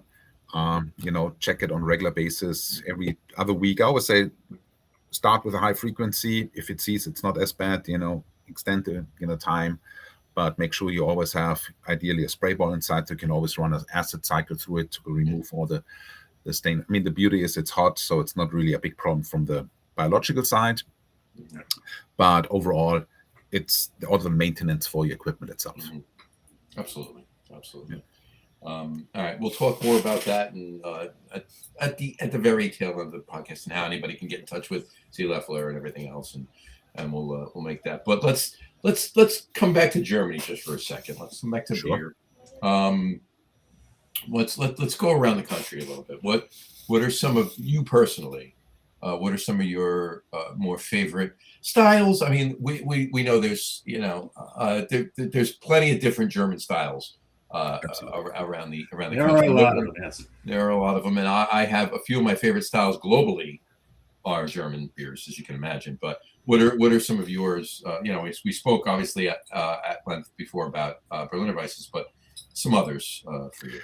Check it on a regular basis every other week. I always say start with a high frequency. If it sees it's not as bad, extend the time, but make sure you always have ideally a spray ball inside so you can always run an acid cycle through it to remove all the stain. I mean, the beauty is it's hot, so it's not really a big problem from the biological side, but overall it's all the maintenance for your equipment itself. Mm-hmm. Absolutely. All right, we'll talk more about that and at the very tail end of the podcast and how anybody can get in touch with Zee Loeffler and everything else, and we'll make that. But let's come back to Germany just for a second. Let's come back to beer. Let's go around the country a little bit. What are some of you personally? What are some of your more favorite styles? I mean, we know there's there's plenty of different German styles. Around the country. There are a lot of them, yes. There are a lot of them, and I have a few of my favorite styles globally are German beers, as you can imagine. But what are some of yours? We spoke obviously at length before about Berliner Weisses, but some others for you.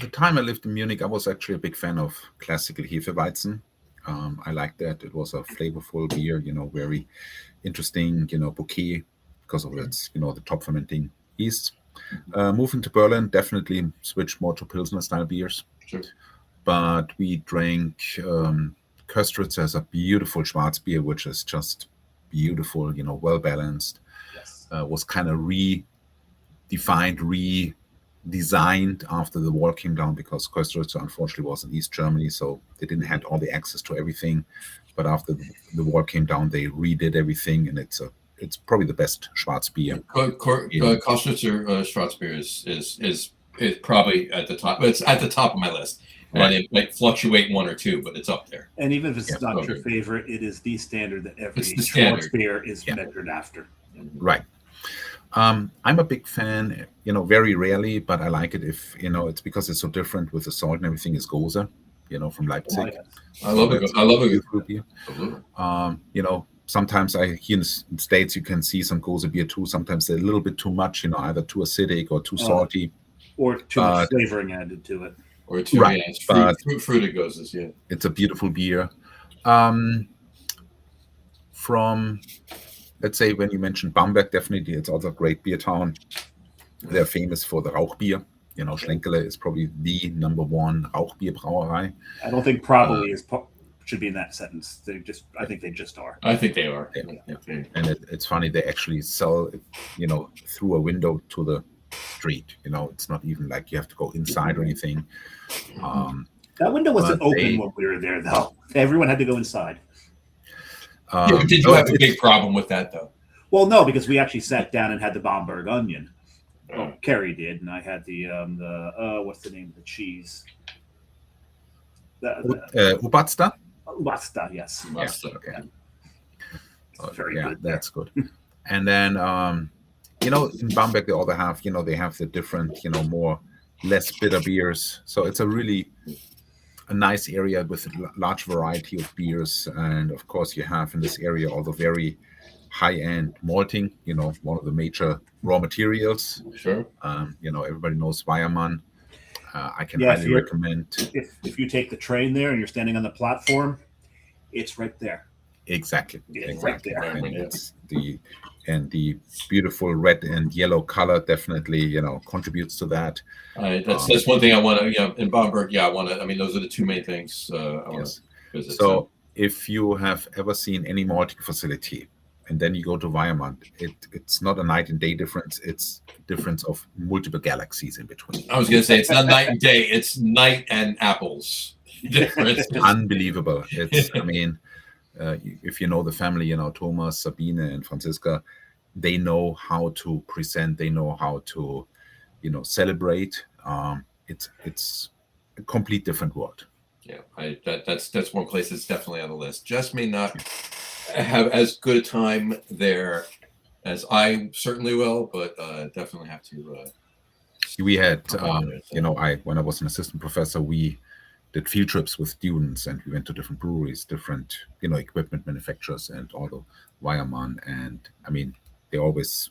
The time I lived in Munich, I was actually a big fan of classical Hefeweizen. I liked that. It was a flavorful beer, very interesting, bouquet because of its, the top fermenting yeast. Moving to Berlin, definitely switched more to Pilsner style beers. Sure. But we drank Köstritz as a beautiful Schwarzbier, which is just beautiful, well balanced. Yes. Was kind of redesigned after the wall came down because Köstritz unfortunately was in East Germany, so they didn't have all the access to everything. But after the wall came down, they redid everything, and it's probably the best Schwarzbier. Köstritzer Schwarzbier is probably at the top. It's at the top of my list, and it might fluctuate one or two, but it's up there. And even if it's not your favorite, it is the standard that every Schwarzbier is measured after. Right. I'm a big fan, very rarely, but I like it if, it's because it's so different with the salt and everything is Gose, from Leipzig. I love it. I love it. Beer. Sometimes here in the States, you can see some Gose beer too. Sometimes they're a little bit too much, either too acidic or too salty. Or too much flavoring added to it. Or too fruited Goses, yeah. It's a beautiful beer. From, let's say, when you mentioned Bamberg, definitely it's also a great beer town. They're famous for the Rauchbier. Schlenkele is probably the number one Rauchbier Brauerei. I don't think probably should be in that sentence. I think they just are. I think they are. Yeah. And it's funny, they actually sell, through a window to the street. It's not even like you have to go inside or anything. That window wasn't open when we were there, though. Everyone had to go inside. Did you have a big problem with that, though? Well, no, because we actually sat down and had the Bamberg onion. Well, Carrie did, and I had the what's the name of the cheese? Ubasta? Ubasta, yes. Ubasta, okay. Very good. That's good. And then, in Bamberg they also have, they have the different, less bitter beers. So it's a really a nice area with a large variety of beers, and of course you have in this area all the very high-end malting. One of the major raw materials. Sure. Everybody knows Weiermann. I can Yeah, highly recommend. If you take the train there and you're standing on the platform, it's right there. Exactly. It's right there. And it's the beautiful red and yellow color definitely, contributes to that. That's one thing I want to, in Bamberg. Yeah, I want to. I mean, those are the two main things I want to visit. So if you have ever seen any malting facility, and then you go to Weiermann, it's not a night and day difference. It's a difference of multiple galaxies in between. I was going to say it's not night and day. It's night and apples. Difference. Unbelievable. It's. I mean. If you know the family, Thomas, Sabine, and Franziska, they know how to present. They know how to, celebrate. It's a complete different world. Yeah, that's one place that's definitely on the list. Just may not have as good a time there as I certainly will, but definitely have to. We had, when I was an assistant professor, we did field trips with students, and we went to different breweries, different, equipment manufacturers, and all the Weiermann. And I mean, they always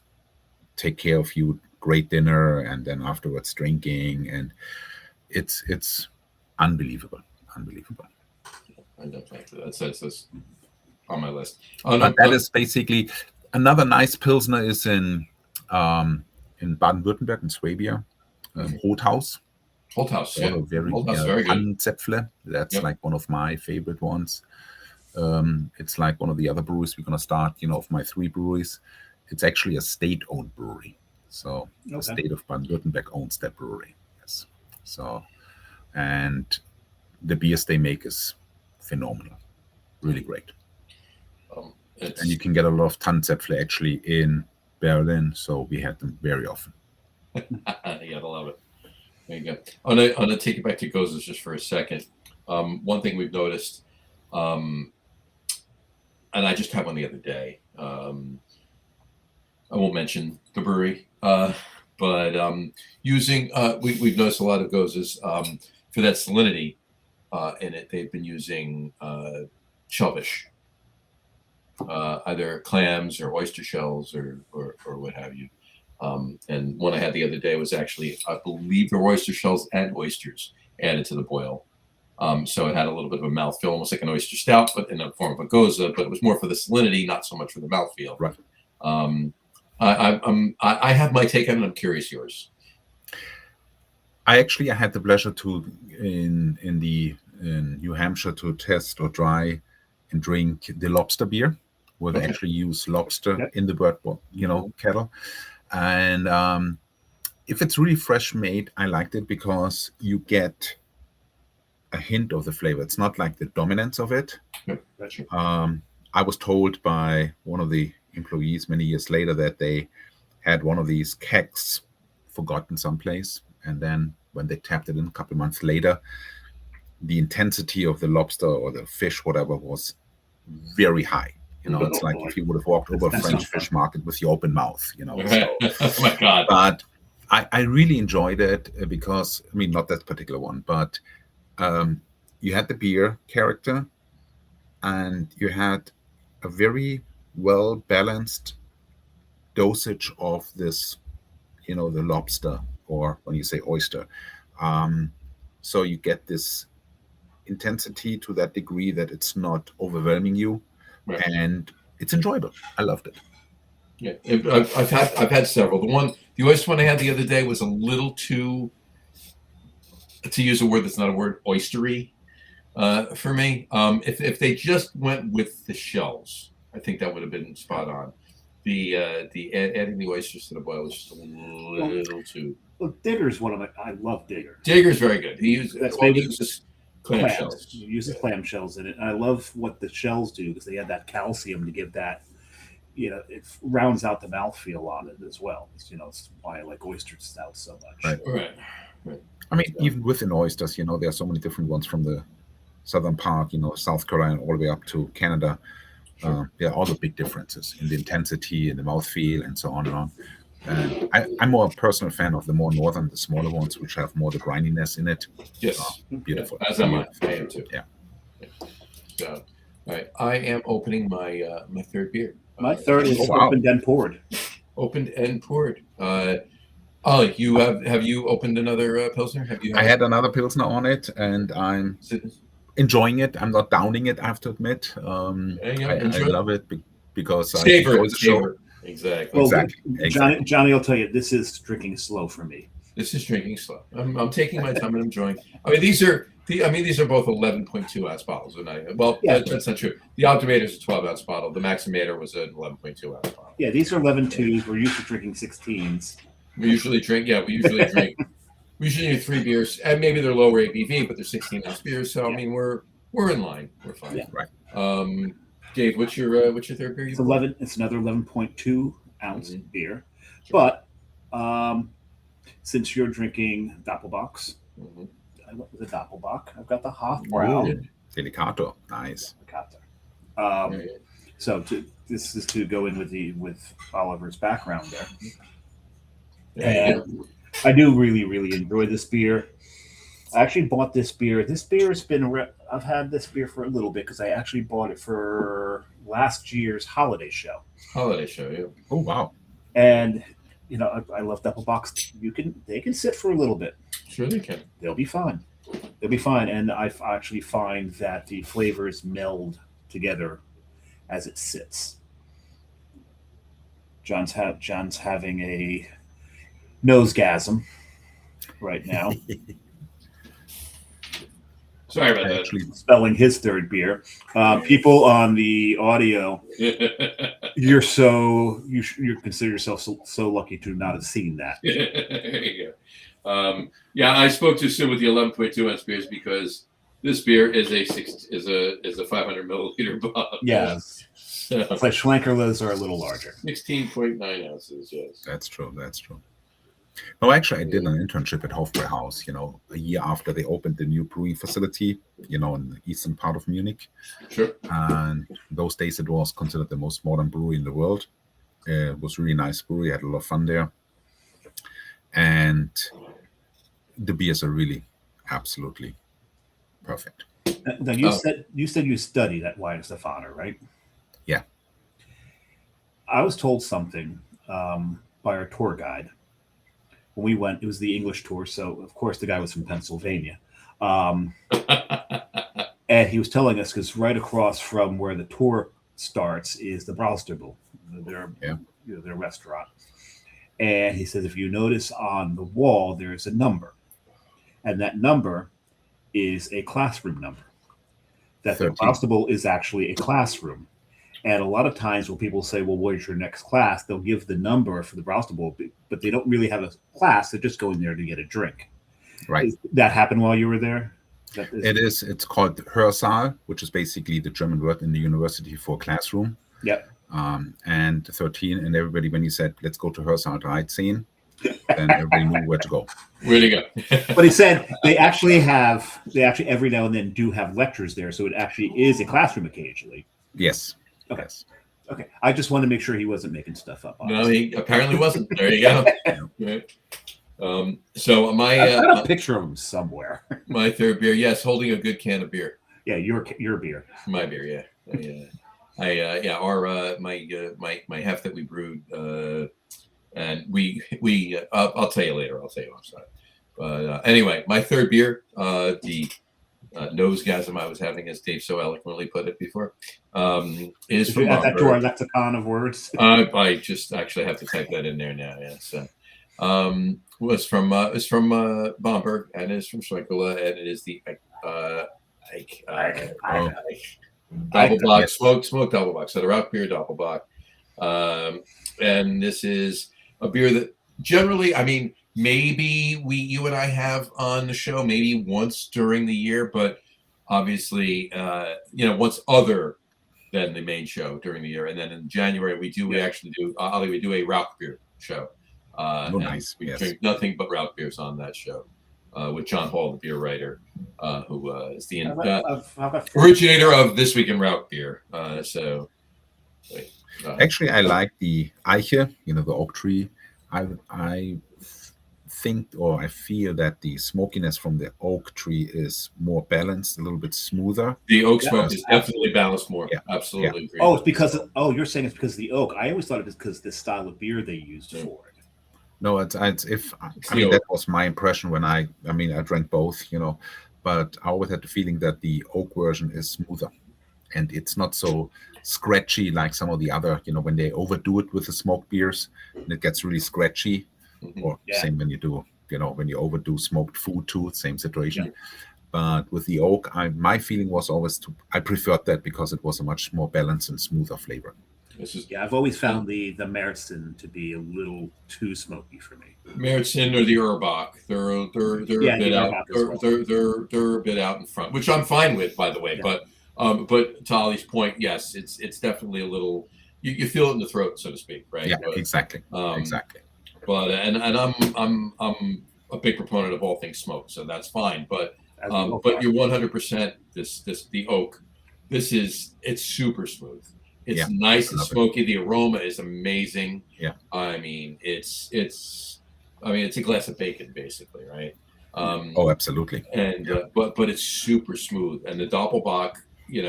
take care of you, great dinner, and then afterwards drinking, and it's unbelievable. I definitely that's on my list. But that is basically another nice pilsner is in Baden-Württemberg in Swabia, Rothaus. Holthaus, yeah. Very good. Zepfle. That's like one of my favorite ones. It's like one of the other breweries we're going to start, of my 3 breweries. It's actually a state-owned brewery. So the state of Baden-Württemberg owns that brewery. Yes. So, and the beers they make is phenomenal. Really great. And you can get a lot of Tannenzäpfle actually in Berlin. So we had them very often. You gotta love it. There you go. I'm gonna take it back to Gozas just for a second. One thing we've noticed, and I just had one the other day. I won't mention the brewery, but using we've noticed a lot of Gozas for that salinity in it. They've been using shellfish, either clams or oyster shells or what have you. And one I had the other day was actually, I believe, there were oyster shells and oysters added to the boil. So it had a little bit of a mouthfeel, almost like an oyster stout, but in the form of a goza. But it was more for the salinity, not so much for the mouthfeel. Right. I have my take on it. I'm curious yours. I had the pleasure to in New Hampshire to test or try and drink the lobster beer, where they actually use lobster in the bird, kettle. And if it's really fresh made, I liked it because you get a hint of the flavor. It's not like the dominance of it. I was told by one of the employees many years later that they had one of these kegs forgotten someplace, and then when they tapped it in a couple of months later, the intensity of the lobster or the fish, whatever, was very high. It's like if you would have walked over a French fish market with your open mouth, So, oh my God. But I really enjoyed it because, not that particular one, but you had the beer character and you had a very well-balanced dosage of this, the lobster, or when you say oyster. So you get this intensity to that degree that it's not overwhelming you. Right. And it's enjoyable. I loved it. Yeah, I've had several. The oyster one I had the other day was a little too, to use a word that's not a word, oystery for me. If they just went with the shells, I think that would have been spot on. The adding the oysters to the boil was just a little too. Well, Digger's one of my. I love Digger. Digger's very good. He uses clam shells. He uses clam shells in it. And I love what the shells do because they have that calcium to give that, it rounds out the mouthfeel on it as well. It's why I like oyster stout so much. Right. Even within oysters, there are so many different ones from the southern part, South Carolina, all the way up to Canada. There are all the big differences in the intensity and the mouthfeel and so on and on. And I'm more a personal fan of the more northern, the smaller ones, which have more the grindiness in it. Yes. Beautiful. As am I. I am too. Yeah. So, all right. I am opening my my third beer. My third is wow. opened and poured. Opened and poured. Ollie, have you opened another Pilsner? Have you? I had another Pilsner on it, and I'm enjoying it. I'm not downing it, I have to admit. I love it because I enjoy the show. Exactly. Well, Exactly. Johnny will tell you, this is drinking slow for me. This is drinking slow. I'm taking my time and enjoying. I mean, these are both 11.2 ounce bottles, and that's not true. The Optimator is a 12-ounce bottle. The Maximator was an 11.2 ounce bottle. Yeah, these are 11.2s. We're used to drinking 16s. We usually drink. We usually drink 3 beers, and maybe they're lower ABV, but they're 16-ounce beers. So I mean, we're in line. We're fine. Yeah. Right. Dave, what's your third beer? It's 11. It's another 11.2 ounce beer, but since you're drinking Doppelbocks, I went with a Doppelbock. I've got the Hofbrau. Delicato, nice. So this is to go in with Oliver's background there. And I do really, really enjoy this beer. I actually bought this beer. This beer has been, I've had this beer for a little bit because I actually bought it for last year's holiday show. Yeah. Oh, wow. And, I love Doppelbocks. They can sit for a little bit. Sure they can. They'll be fine. And I actually find that the flavors meld together as it sits. John's having a nosegasm right now. Sorry about that. Actually, spelling his third beer. People on the audio, you consider yourself so lucky to not have seen that. There you go. I spoke too soon with the 11.2 ounce beers because this beer is a 500 milliliter bottle. Yes. So. It's like Schlenkerlas are a little larger. 16.9 ounces. Yes. That's true. No, actually, I did an internship at Hofbräuhaus, a year after they opened the new brewing facility, in the eastern part of Munich. Sure. And those days it was considered the most modern brewery in the world. It was a really nice brewery. I had a lot of fun there. And the beers are really absolutely perfect. Now you said you studied at Weihenstephaner, right? Yeah. I was told something by our tour guide. When we went, it was the English tour, so of course the guy was from Pennsylvania, and he was telling us because right across from where the tour starts is the Braustäbel, their restaurant, and he says if you notice on the wall there's a number, and that number is a classroom number. That 13. The Braustäbel is actually a classroom. And a lot of times when people say, well, where's your next class? They'll give the number for the Braustäbel, but they don't really have a class. They're just going there to get a drink. Right. Does that happened while you were there? It's called Hörsaal, which is basically the German word in the university for classroom. Yep. And 13, and everybody, when he said, let's go to Hörsaal 13, then everybody knew where to go. Where to go? But he said they actually every now and then do have lectures there. So it actually is a classroom occasionally. Yes. Okay. Yes. Okay. I just wanted to make sure he wasn't making stuff up. Honestly. No, he apparently wasn't. There you go. Right. So I've got a picture of him somewhere. My third beer, yes, holding a good can of beer. Yeah, your beer. My beer, yeah. My hef that we brewed, and we I'll tell you later. I'll tell you outside. But anyway, my third beer, the nosegasm I was having, as Dave so eloquently put it before, is from add that to our lexicon of words. I just actually have to type that in there now. Yeah, so was from Bamberg, and is from Schlenkerla, and it is the Doppelbock, smoked Doppelbock, so the rock beer Doppelbock, and this is a beer that generally, I mean, maybe you and I have on the show maybe once during the year, but obviously, once other than the main show during the year. And then in January, we actually do a Rauch beer show. Nice. We drink nothing but Rauch beers on that show with John Hall, the beer writer, who is the originator of This Week in Rauch Beer. Actually, I like the Eiche, the oak tree. I think or I feel that the smokiness from the oak tree is more balanced, a little bit smoother. The oak Yeah, smoke is definitely balanced more. Yeah. Absolutely agree. Oh, it's because you're saying it's because of the oak. I always thought it was because of the style of beer they used for it. No, it's if It's I the mean oak. that was my impression when I mean I drank both, but I always had the feeling that the oak version is smoother and it's not so scratchy like some of the other, when they overdo it with the smoked beers and it gets really scratchy. Mhm. Or Yeah. same when you do, when you overdo smoked food too, same situation. Yeah. But with the oak, my feeling was always I preferred that because it was a much more balanced and smoother flavor. This is Yeah, I've always found the Märzen to be a little too smoky for me. Märzen or the Urbach. They're Yeah, a bit the out. Urbach as well. They're a bit out in front, which I'm fine with, by the way. Yeah. But to Ollie's point, yes, it's definitely a little. You feel it in the throat, so to speak, right? Yeah, But, exactly. Exactly. But and I'm a big proponent of all things smoked, so that's fine. But you're 100% the oak. It's super smooth. It's nice and smoky. The aroma is amazing. Yeah. I mean, it's a glass of bacon, basically, right? Oh, absolutely. And but it's super smooth. And the Doppelbock,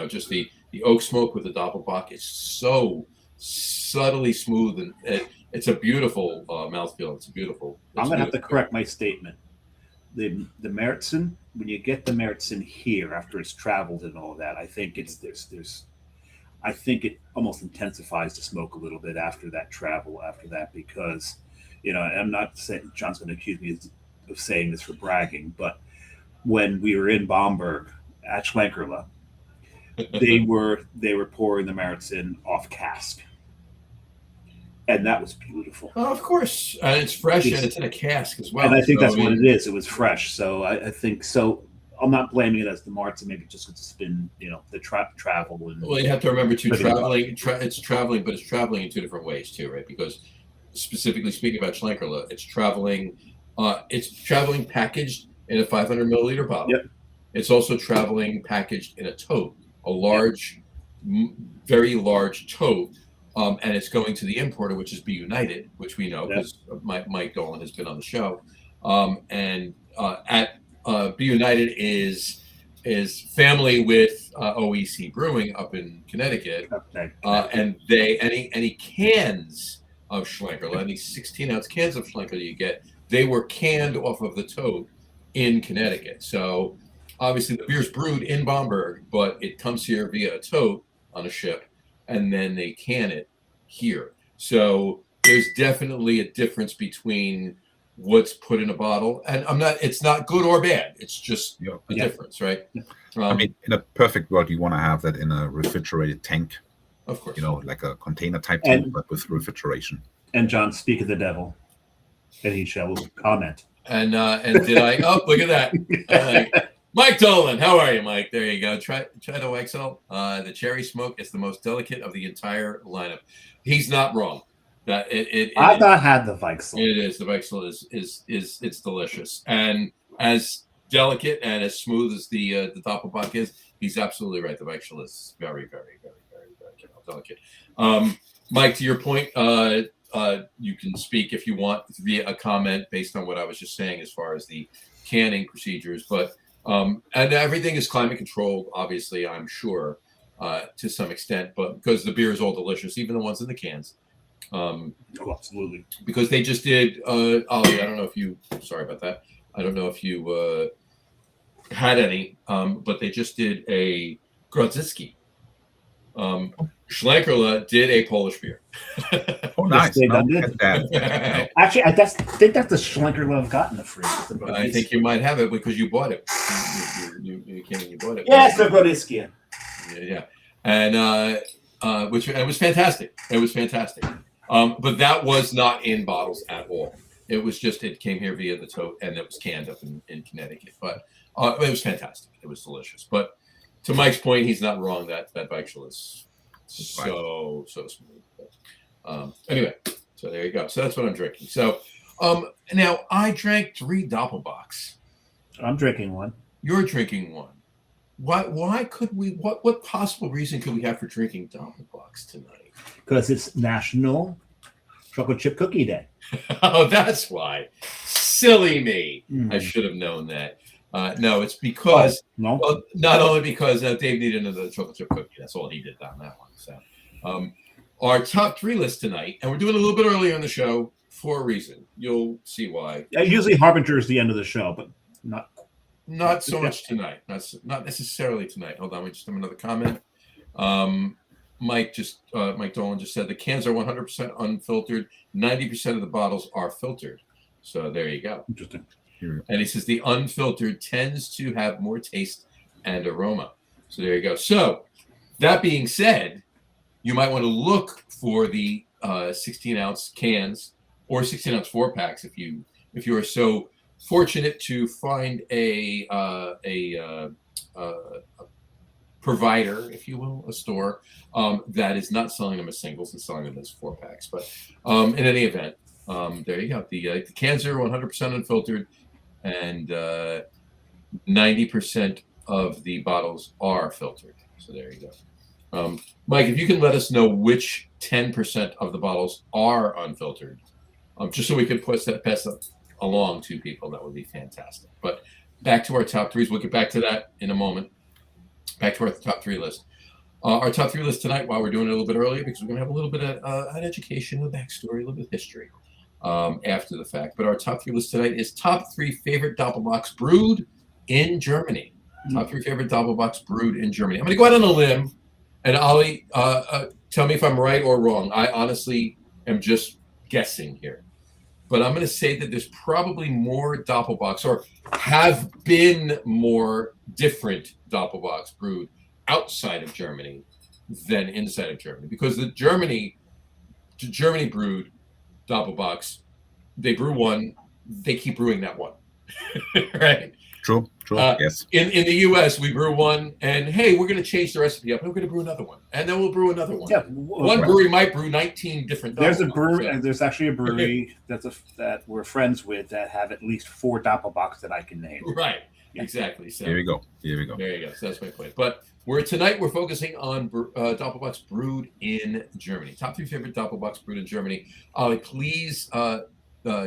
just the oak smoke with the Doppelbock is so subtly smooth, and it's a beautiful mouthfeel. It's beautiful. I'm gonna have to correct my statement. The Märzen, when you get the Märzen here after it's traveled and all that, I think I think it almost intensifies the smoke a little bit after that travel, because, I'm not saying John's going to accuse me of saying this for bragging, but when we were in Bamberg at Schlenkerla, they were pouring the Märzen off cask, and that was beautiful. Oh, of course, and it's fresh and it's in a cask as well. And I think that's what it is. It was fresh, so I think so. I'm not blaming it as the Märzen, maybe just because it's been, the travel. And well, you have to remember too, it's traveling, but it's traveling in two different ways too, right? Because specifically speaking about Schlenkerla, it's traveling packaged in a 500 milliliter bottle. Yep. It's also traveling packaged in a tote, a large, very large tote, and it's going to the importer, which is Be United, which we know because Mike Dolan has been on the show, and at Be United is family with OEC Brewing up in Connecticut, and any cans of Schlenkerla, any 16-ounce cans of Schlenkerla you get, they were canned off of the tote in Connecticut. So obviously the beer's brewed in Bamberg, but it comes here via a tote on a ship, and then they can it here. So there's definitely a difference between what's put in a bottle, and it's not good or bad, it's just a difference, right? I mean, in a perfect world you want to have that in a refrigerated tank, of course, like a container type tank, but with refrigeration. And John, speak of the devil, and he shall comment. And did I look at that. Mike Dolan, how are you, Mike? There you go. Try the Weichsel. The cherry smoke is the most delicate of the entire lineup. He's not wrong. I've not had the Weichsel. It is. The Weichsel is it's delicious, and as delicate and as smooth as the Doppelbock is, he's absolutely right. The Weichsel is very, very, very, very, very delicate. Mike, to your point, you can speak if you want via a comment based on what I was just saying as far as the canning procedures, but and everything is climate controlled, obviously, I'm sure, to some extent, but because the beer is all delicious, even the ones in the cans. Absolutely. Because they just did, Ollie, I don't know if you, sorry about that. I don't know if you had any, but they just did a Grodziskie. Schlenkerla did a Polish beer. Oh, nice. Actually, I think that's the Schlenkerla I've gotten the free. I think you might have it because you bought it. You came and you bought it. Yes, the Grodziskie. Yeah. And which it was fantastic. It was fantastic. But that was not in bottles at all. It was just, it came here via the tote and it was canned up in Connecticut. But it was fantastic. It was delicious. But to Mike's point, he's not wrong. That Weichsel is so smooth. But, anyway, so there you go. So that's what I'm drinking. So now I drank 3 Doppelbocks. I'm drinking one. You're drinking one. Why could we? What possible reason could we have for drinking Doppelbocks tonight? Because it's National chocolate chip cookie day. Oh, that's why. Silly me. Mm. I should have known that. No, it's because well, not only because Dave needed another chocolate chip cookie. That's all he did on that one. So, our top 3 list tonight, and we're doing a little bit earlier in the show for a reason. You'll see why. Usually Harbinger is the end of the show, but not so much tonight. Not necessarily tonight. Hold on, we just have another comment. Mike Dolan just said the cans are 100% unfiltered. 90% of the bottles are filtered. So there you go. Interesting. And he says the unfiltered tends to have more taste and aroma. So there you go. So that being said, you might want to look for the 16-ounce cans or 16-ounce 4-packs if you are so fortunate to find a provider, if you will, a store that is not selling them as singles and selling them as 4-packs. But in any event, there you go. The cans are 100% unfiltered, and 90% of the bottles are filtered. So there you go. Mike, if you can let us know which 10% of the bottles are unfiltered, just so we can pass that along to people, that would be fantastic. But back to our top 3s. We'll get back to that in a moment. Back to our top 3 list. Our top 3 list tonight, while we're doing it a little bit earlier, because we're going to have a little bit of an education, a backstory, a little bit of history after the fact. But our top 3 list tonight is top 3 favorite Doppelbocks brewed in Germany. Top 3 favorite Doppelbocks brewed in Germany. I'm going to go out on a limb, and Ollie, tell me if I'm right or wrong. I honestly am just guessing here. But I'm going to say that there's probably more Doppelbocks, or have been more different Doppelbocks brewed outside of Germany than inside of Germany, because the Germany brewed Doppelbocks, they brew one, they keep brewing that one, right? True. Yes. In the U.S., we brew one, and hey, we're going to change the recipe up, and we're going to brew another one, and then we'll brew another one. Yeah, one brewery might brew 19 different. There's a brewery, and there's actually a brewery that we're friends with that have at least 4 Doppelbocks that I can name. Right. Yeah. Exactly. So Here we go. There you go. So that's my point. But tonight we're focusing on Doppelbocks brewed in Germany. Top 3 favorite Doppelbocks brewed in Germany. Ollie, please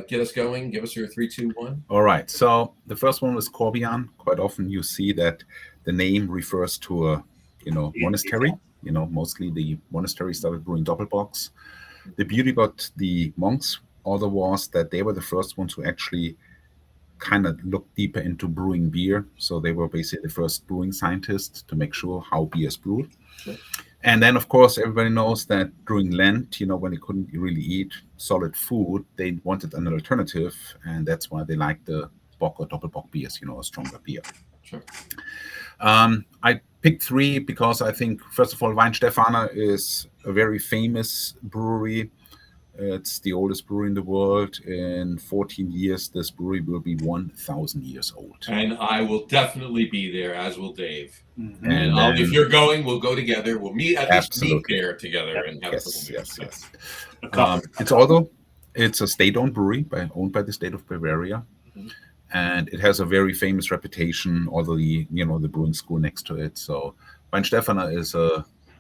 get us going. Give us your 3, 2, 1. All right. So the first one was Corbian. Quite often you see that the name refers to a monastery. Mostly the monastery started brewing Doppelbocks. The beauty about the monks although was that they were the first ones who actually kind of looked deeper into brewing beer. So they were basically the first brewing scientists to make sure how beer is brewed. Sure. And then, of course, everybody knows that during Lent, when they couldn't really eat solid food, they wanted an alternative. And that's why they liked the Bock or Doppelbock beers, a stronger beer. Sure. I picked 3 because I think, first of all, Weihenstephaner is a very famous brewery. It's the oldest brewery in the world. In 14 years, this brewery will be 1,000 years old. And I will definitely be there, as will Dave. Mm-hmm. And then, if you're going, we'll go together. We'll meet there together and have a couple beers. Yes. It's a state-owned brewery owned by the state of Bavaria. Mm-hmm. And it has a very famous reputation, although the brewing school next to it. So Weihenstephaner is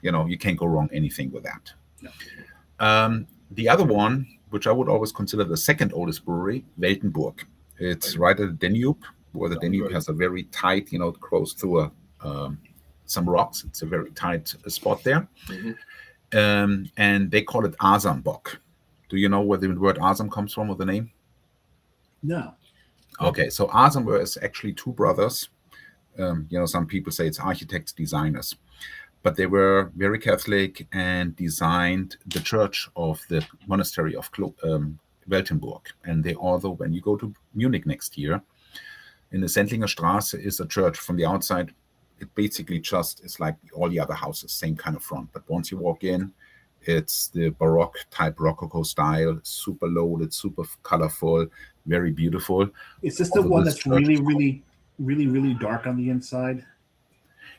you can't go wrong anything with that. No. The other one, which I would always consider the second oldest brewery, Weltenburg. It's right at the Danube, where the Danube has a very tight, it goes through some rocks. It's a very tight spot there. Mm-hmm. And they call it Asambock. Do you know where the word Asam comes from, or the name? No. Okay, so Asam is actually 2 brothers. Some people say it's architects, designers. But they were very Catholic and designed the church of the monastery of Weltenburg. And although when you go to Munich next year, in the Sendlinger Straße is a church. From the outside, it basically just is like all the other houses, same kind of front. But once you walk in, it's the Baroque type Rococo style, super loaded, super colorful, very beautiful. Is this the one that's really, really, really, really dark on the inside?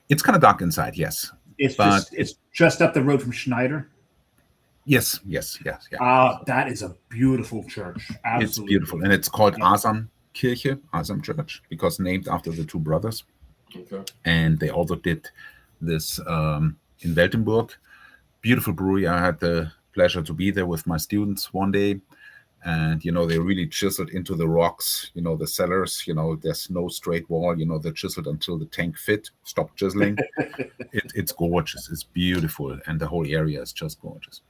It's kind of dark inside, yes. It's just up the road from Schneider. Yes. That is a beautiful church. Absolutely. It's beautiful, and it's called Asam Kirche, Asam Church, because named after the 2 brothers. Okay. And they also did this in Weltenburg. Beautiful brewery. I had the pleasure to be there with my students one day. And, they really chiseled into the rocks, the cellars, there's no straight wall, they're chiseled until the tank stopped chiseling. It's gorgeous. It's beautiful. And the whole area is just gorgeous.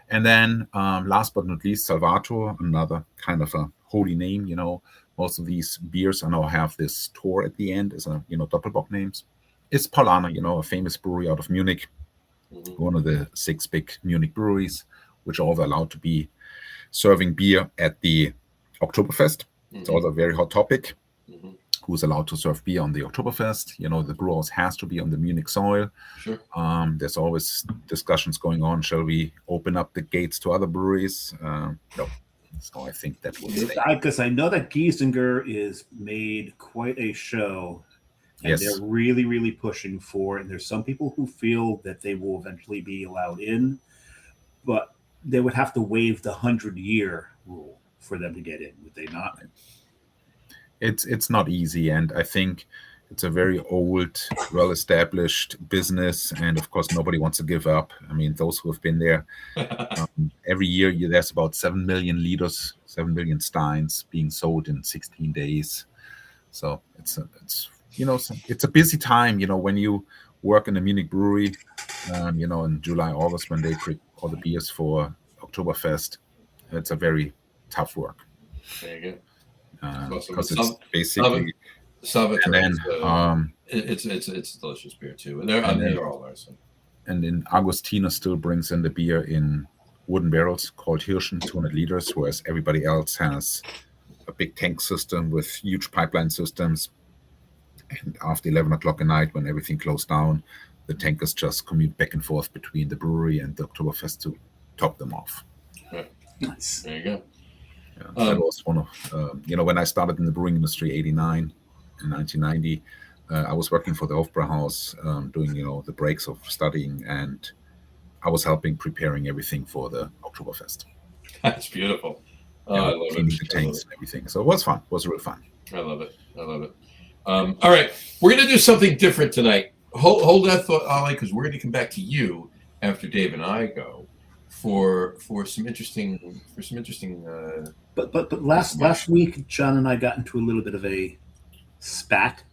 And then last but not least, Salvator, another kind of a holy name. Most of these beers now have this Tor at the end as a, Doppelbock names. It's Paulaner, a famous brewery out of Munich, one of the 6 big Munich breweries, which are all allowed to be serving beer at the Oktoberfest. It's also a very hot topic. Who's allowed to serve beer on the Oktoberfest? The brewhouse has to be on the Munich soil. Sure. There's always discussions going on. Shall we open up the gates to other breweries? No. So I think that will stay. Because I know that Giesinger is made quite a show. And Yes. they're really, really pushing for it. And there's some people who feel that they will eventually be allowed in, but they would have to waive the 100-year rule for them to get in, would they not? It's not easy, and I think it's a very old, well-established business, and of course nobody wants to give up. I mean, those who have been there, every year there's about 7 million liters, 7 million steins being sold in 16 days. So it's a busy time, when you work in a Munich brewery, in July, August, when they prep all the beers for Oktoberfest. It's a very tough work. There you go. Because it's basically, Salvatore, and then it's a delicious beer too, and they're all ours. and then Agostino still brings in the beer in wooden barrels called Hirschen, 200 liters, whereas everybody else has a big tank system with huge pipeline systems. And after 11 o'clock at night, when everything closed down, the tankers just commute back and forth between the brewery and the Oktoberfest to top them off. Right. Nice. There you go. Yeah, that was one of, when I started in the brewing industry, 89 and 1990, I was working for the Hofbrauhaus, doing, the breaks of studying, and I was helping preparing everything for the Oktoberfest. That's beautiful. I love Cleaning it. the tanks and everything. So it was fun. It was real fun. I love it. All right, we're going to do something different tonight. Hold that thought, Ollie, because we're going to come back to you after Dave and I go for some interesting. But last week, John and I got into a little bit of a spat.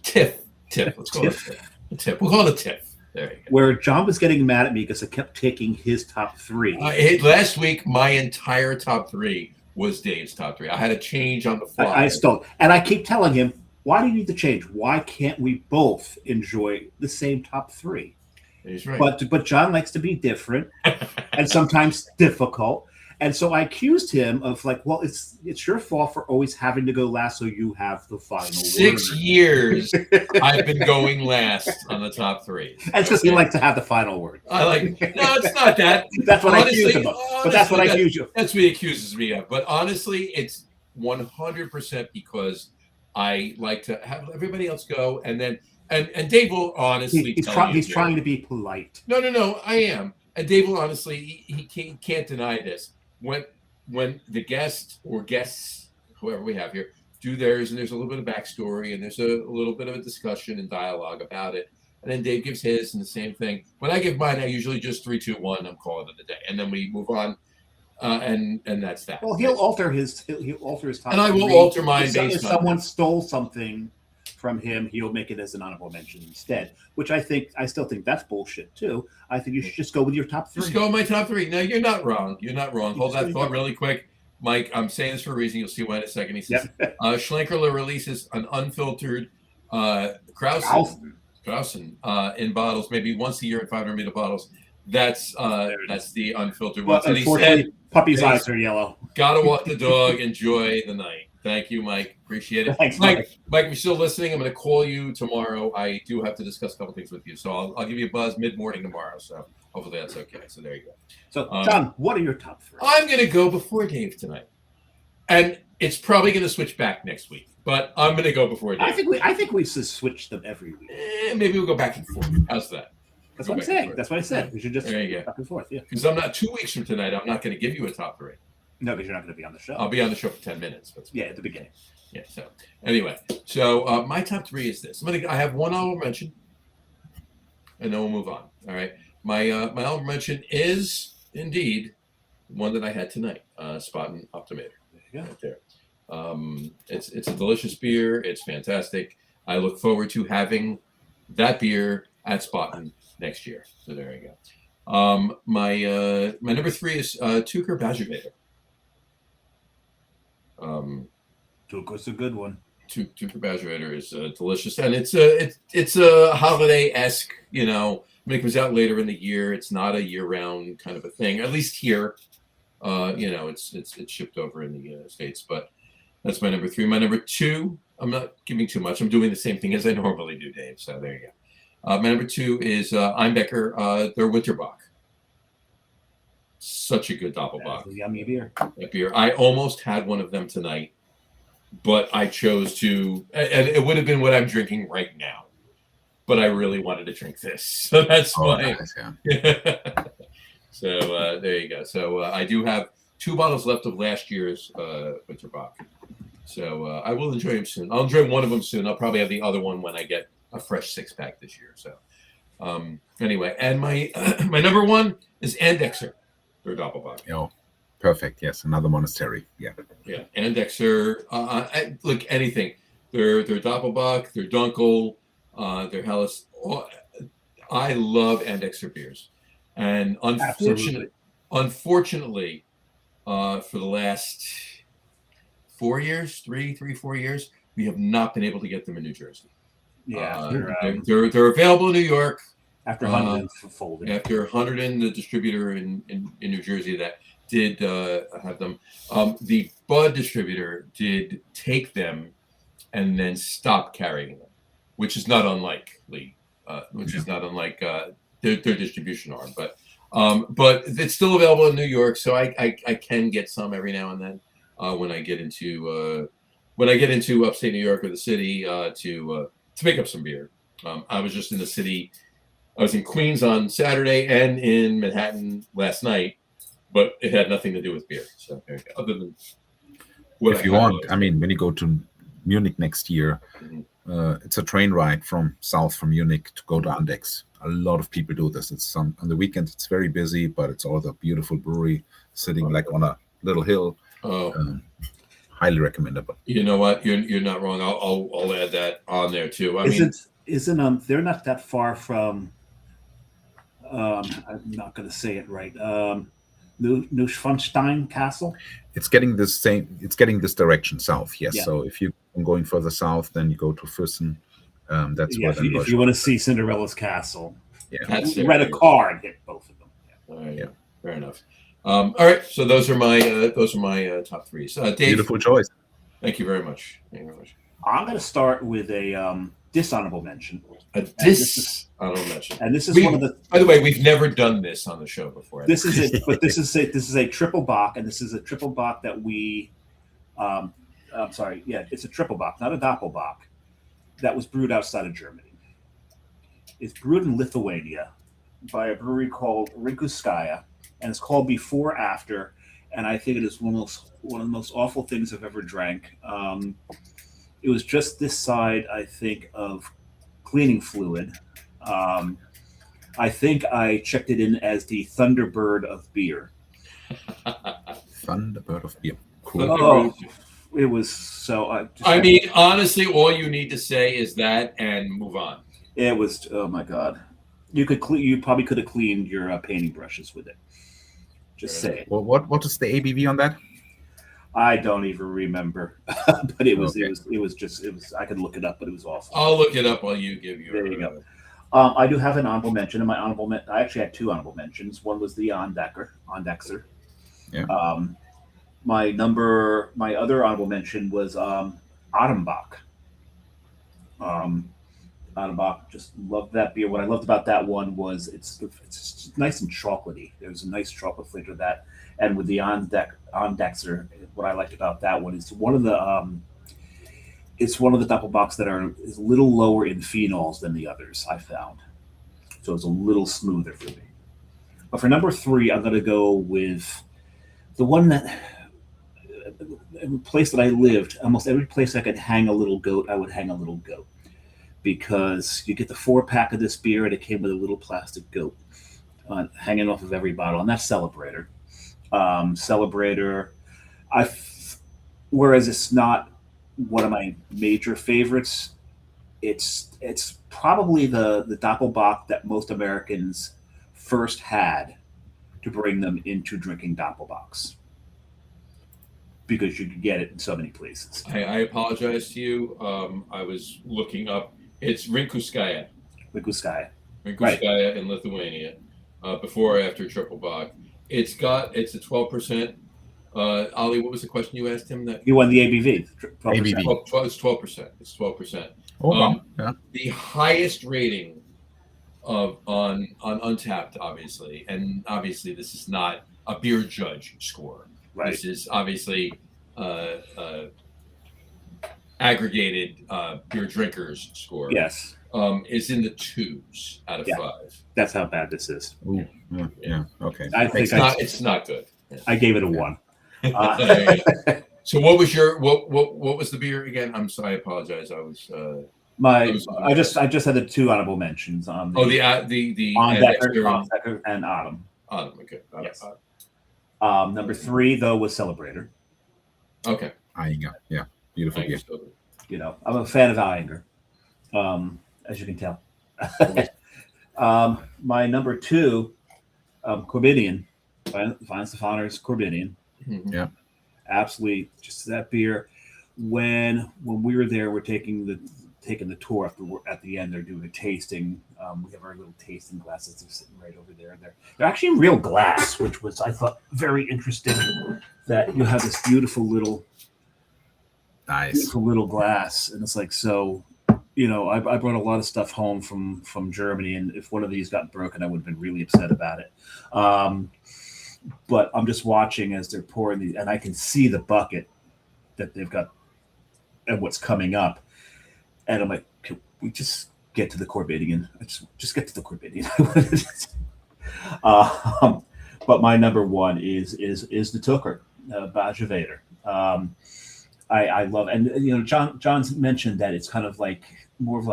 Tiff. Let's call it a tiff. We'll call it a tiff. There you go. Where John was getting mad at me because I kept taking his top 3. Last week, my entire top 3 was Dave's top 3. I had a change on the fly. I stole, and I keep telling him, why do you need to change? Why can't we both enjoy the same top 3? He's right. But John likes to be different and sometimes difficult. And so I accused him of well, it's your fault for always having to go last, so you have the final 6 word. years I've been going last on the top 3. And it's because he likes to have the final word. No, it's not that. That's what I accused him of. But that's what I accused you of. That's what he accuses me of. But honestly, it's 100% because I like to have everybody else go, and then and Dave will honestly he's trying to be polite. No, I am. And Dave will honestly, he can't deny this. When the guest or guests, whoever we have here, do theirs, and there's a little bit of backstory, and there's a little bit of a discussion and dialogue about it, and then Dave gives his, and the same thing. When I give mine, I usually just 3, 2, 1. I'm calling it a day, and then we move on, and that's that. Well, he'll alter his top, and I will 3. alter mine based if on someone stole something from him, he'll make it as an honorable mention instead, which I still think that's bullshit too. I think you should just go with your top 3. Just go with my top 3. No, you're not wrong. Hold that thought really quick. Mike, I'm saying this for a reason. You'll see why in a second. He says, Schlenkerler releases an unfiltered Krausen in bottles, maybe once a year in 500 ml bottles. That's the unfiltered Well, ones. And he unfortunately, said, puppy's eyes are yellow. Gotta walk the dog, enjoy the night. Thank you, Mike. Appreciate it. Thanks, Mike, if you're still listening, I'm going to call you tomorrow. I do have to discuss a couple things with you. So I'll give you a buzz mid-morning tomorrow. So hopefully that's okay. So there you go. So, John, what are your top 3? I'm going to go before Dave tonight. And it's probably going to switch back next week. But I'm going to go before Dave. I think we should switch them every week. Maybe we'll go back and forth. How's that? That's what I'm saying. That's what I said. We should just there you go. Back and forth. Yeah. Because I'm not 2 weeks from tonight. I'm not going to give you a top 3. No, because you're not going to be on the show. I'll be on the show for 10 minutes. Yeah, at the beginning. Yeah. So anyway, my top 3 is this. I have one honorable mention, and then we'll move on. All right. My honorable mention is indeed one that I had tonight, Spaten Optimator. Yeah. Right there. It's a delicious beer. It's fantastic. I look forward to having that beer at Spaten next year. So there you go. My number 3 is Tucker Badgervator. Tucker's a good one. Tucker Badgervator is delicious, and it's a holiday-esque. You know, when it comes out later in the year, it's not a year-round kind of a thing. At least here, you know, it's shipped over in the States, but that's my number 3. My number 2, I'm not giving too much. I'm doing the same thing as I normally do, Dave. So there you go. My number 2 is Einbecker, their Winterbock. Such a good Doppelbock. That's a yummy beer. That beer. I almost had one of them tonight, but I chose to, and it would have been what I'm drinking right now. But I really wanted to drink this, so that's why. Nice, yeah. So there you go. So I do have 2 bottles left of last year's Winterbock. So I will enjoy them soon. I'll enjoy one of them soon. I'll probably have the other one when I get a fresh 6-pack this year. So anyway, and my my number 1 is Andexer, their Doppelbock. Oh, perfect. Yes, another monastery. Yeah. Yeah, Andexer. Look, anything. Their Doppelbock, their Dunkel, their Helles. I love Andexer beers, and unfortunately, for the last 4 years, 4 years, we have not been able to get them in New Jersey. Yeah, they're available in New York. after Hunterdon folded. After Hunterdon, the distributor in New Jersey that did have them, the Bud distributor did take them and then stop carrying them, which is not unlikely. Is not unlike their distribution arm, but it's still available in New York, so I can get some every now and then when I get into upstate New York or the city to pick up some beer. I was just in the city. I was in Queens on Saturday and in Manhattan last night, but it had nothing to do with beer. So there you go. Other than what If you want, I mean, when you go to Munich next year, it's a train ride from Munich to go to Andex. A lot of people do this. It's on the weekend. It's very busy, but it's all the beautiful brewery sitting like on a little hill. Highly recommendable. You know what? You're not wrong. I'll add that on there too. Isn't they're not that far from I'm not going to say it right. Neuschwanstein Castle. It's getting this direction south. Yes. Yeah. So if you're going further south, then you go to Füssen. That's where. If you want to see Cinderella's castle, Yeah. rent a car and hit both of them. All right, yeah. Fair enough. All right. So those are my top 3s. Dave, Beautiful choice. Thank you very much. I'm going to start with a dishonorable mention. A dishonorable mention. And this is one of the. By the way, we've never done this on the show before. This is it, but this is a triple bock, and this is a triple bock that we. I'm sorry. Yeah, it's a triple bock, not a Doppelbock, that was brewed outside of Germany. It's brewed in Lithuania by a brewery called Rinkuskaya, and it's called Before After. And I think it is one of the most awful things I've ever drank. It was just this side, I think, of cleaning fluid. I think I checked it in as the Thunderbird of beer. Thunderbird of beer. Cool. Oh, it was so. I mean, honestly, all you need to say is that and move on. It was. Oh my God! You probably could have cleaned your painting brushes with it. Just say. Well, what is the ABV on that? I don't even remember, but it was I could look it up, but it was awful. I'll look it up while you give your. There you go. I do have an honorable mention, and I actually had 2 honorable mentions. One was the Andexer. Yeah. My other honorable mention was Ottenbach. Ottenbach, just loved that beer. What I loved about that one was it's nice and chocolatey. There's a nice chocolate flavor to that. And with the Andexer, what I liked about that one is it's one of the Doppelbocks that is a little lower in phenols than the others, I found. So it's a little smoother for me. But for number 3, I'm going to go with the one that, in the place that I lived, almost every place I could hang a little goat, I would hang a little goat. Because you get the 4-pack of this beer and it came with a little plastic goat. hanging off of every bottle, and that's Celebrator. Celebrator, whereas it's not one of my major favorites, it's probably the Doppelbock that most Americans first had to bring them into drinking Doppelbocks, because you could get it in so many places. I apologize to you. I was looking up. It's Rinkuskaya. Rinkuskaya. Rinkuskaya in Lithuania, before or after Triple Bock. It's a 12%. Ali, what was the question you asked him? That You won the ABV. 12%. ABV. 12, it's 12%. It's 12%. Oh, wow. Yeah. The highest rating on Untapped, obviously, and obviously this is not a beer judge score. Right. This is obviously aggregated beer drinkers score. Yes. Is in the 2s out of 5. That's how bad this is. Ooh, yeah. Okay. I think It's not good. Yeah. I gave it a 1. So what was your what was the beer again? I'm sorry, I apologize. I just had the 2 honorable mentions on the Becker and Autumn. Autumn, okay. Yes. Number 3 though was Celebrator. Okay. Ainger. Yeah. Beautiful beer. You know, I'm a fan of Ainger, as you can tell. My number 2, Corbinian, Finest of Honors Corbinian. Mm-hmm. Yeah. Absolutely, just that beer. When we were there, we're taking the tour at the end. They're doing a tasting. We have our little tasting glasses. They're sitting right over there. They're actually in real glass, which was, I thought, very interesting. That you have this beautiful little glass, and it's like, so. You know, I brought a lot of stuff home from Germany, and if one of these got broken, I would have been really upset about it. But I'm just watching as they're pouring these, and I can see the bucket that they've got and what's coming up. And I'm like, can we just get to the Corbinian? Just get to the Corbinian. But my number 1 is the Tucker, Bajavator. I love, and you know, John's mentioned that it's kind of like more of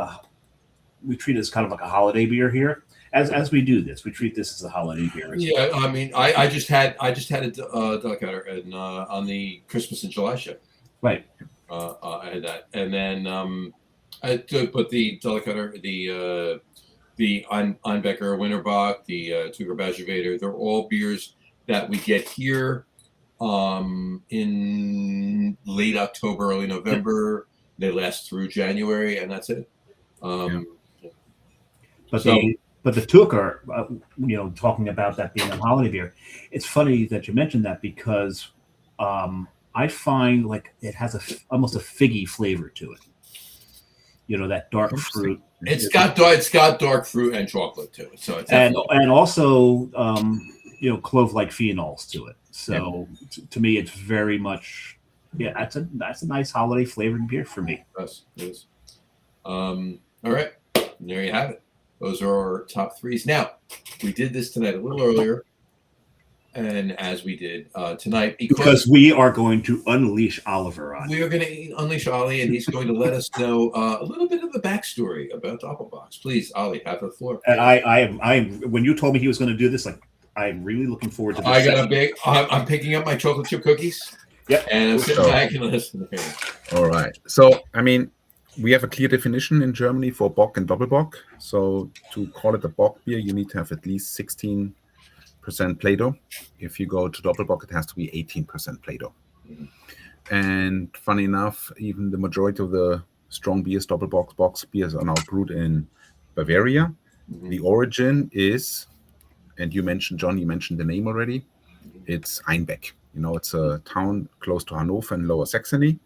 we treat it as kind of like a holiday beer here. As we do this, we treat this as a holiday beer. Yeah, I mean, I just had a Delicator on the Christmas in July show. Right. I had that, and then I did put the Delicator, the Einbecker Winterbach, the Tuger Bajavator. They're all beers that we get here in late October, early November. They last through January, and that's it. But the Tucker, you know, talking about that being a holiday beer, it's funny that you mentioned that, because I find like it has almost a figgy flavor to it. You know, that dark fruit. It's got dark fruit and chocolate to it. So it's and also you know, clove-like phenols to it. So to me, it's very much that's a nice holiday flavored beer for me. Yes, it is. All right, there you have it. Those are our top 3s. Now, we did this tonight a little earlier, and as we did tonight, because we are going to unleash Oliver on. We are going to unleash Ollie, and he's going to let us know a little bit of the backstory about Doppelbocks. Please, Ollie, have the floor. And I when you told me he was going to do this, like, I'm really looking forward to this. I'm picking up my chocolate chip cookies. Yep. And I'm sitting back and listening. All right. So, I mean, we have a clear definition in Germany for Bock and Doppelbock. So to call it a Bock beer, you need to have at least 16% Play-Doh. If you go to Doppelbock, it has to be 18% Play-Doh. Mm-hmm. And funny enough, even the majority of the strong beers, Doppelbocks, box beers, are now brewed in Bavaria. Mm-hmm. The origin is, and you mentioned the name already, it's Einbeck. You know, it's a town close to Hanover in Lower Saxony.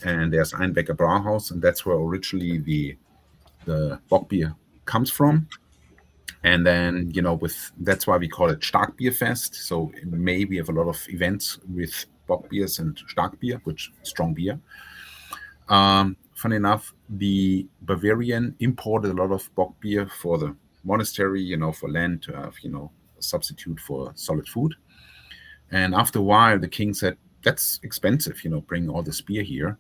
And there's Einbecker Brauhaus, and that's where originally the Bock beer comes from. And then, you know, that's why we call it Starkbierfest. So in May we have a lot of events with Bock beers and Starkbier, which is strong beer. Funny enough, the Bavarian imported a lot of Bock beer for the monastery, you know, for land to have, you know, a substitute for solid food. And after a while, the king said, that's expensive, you know, bring all this beer here.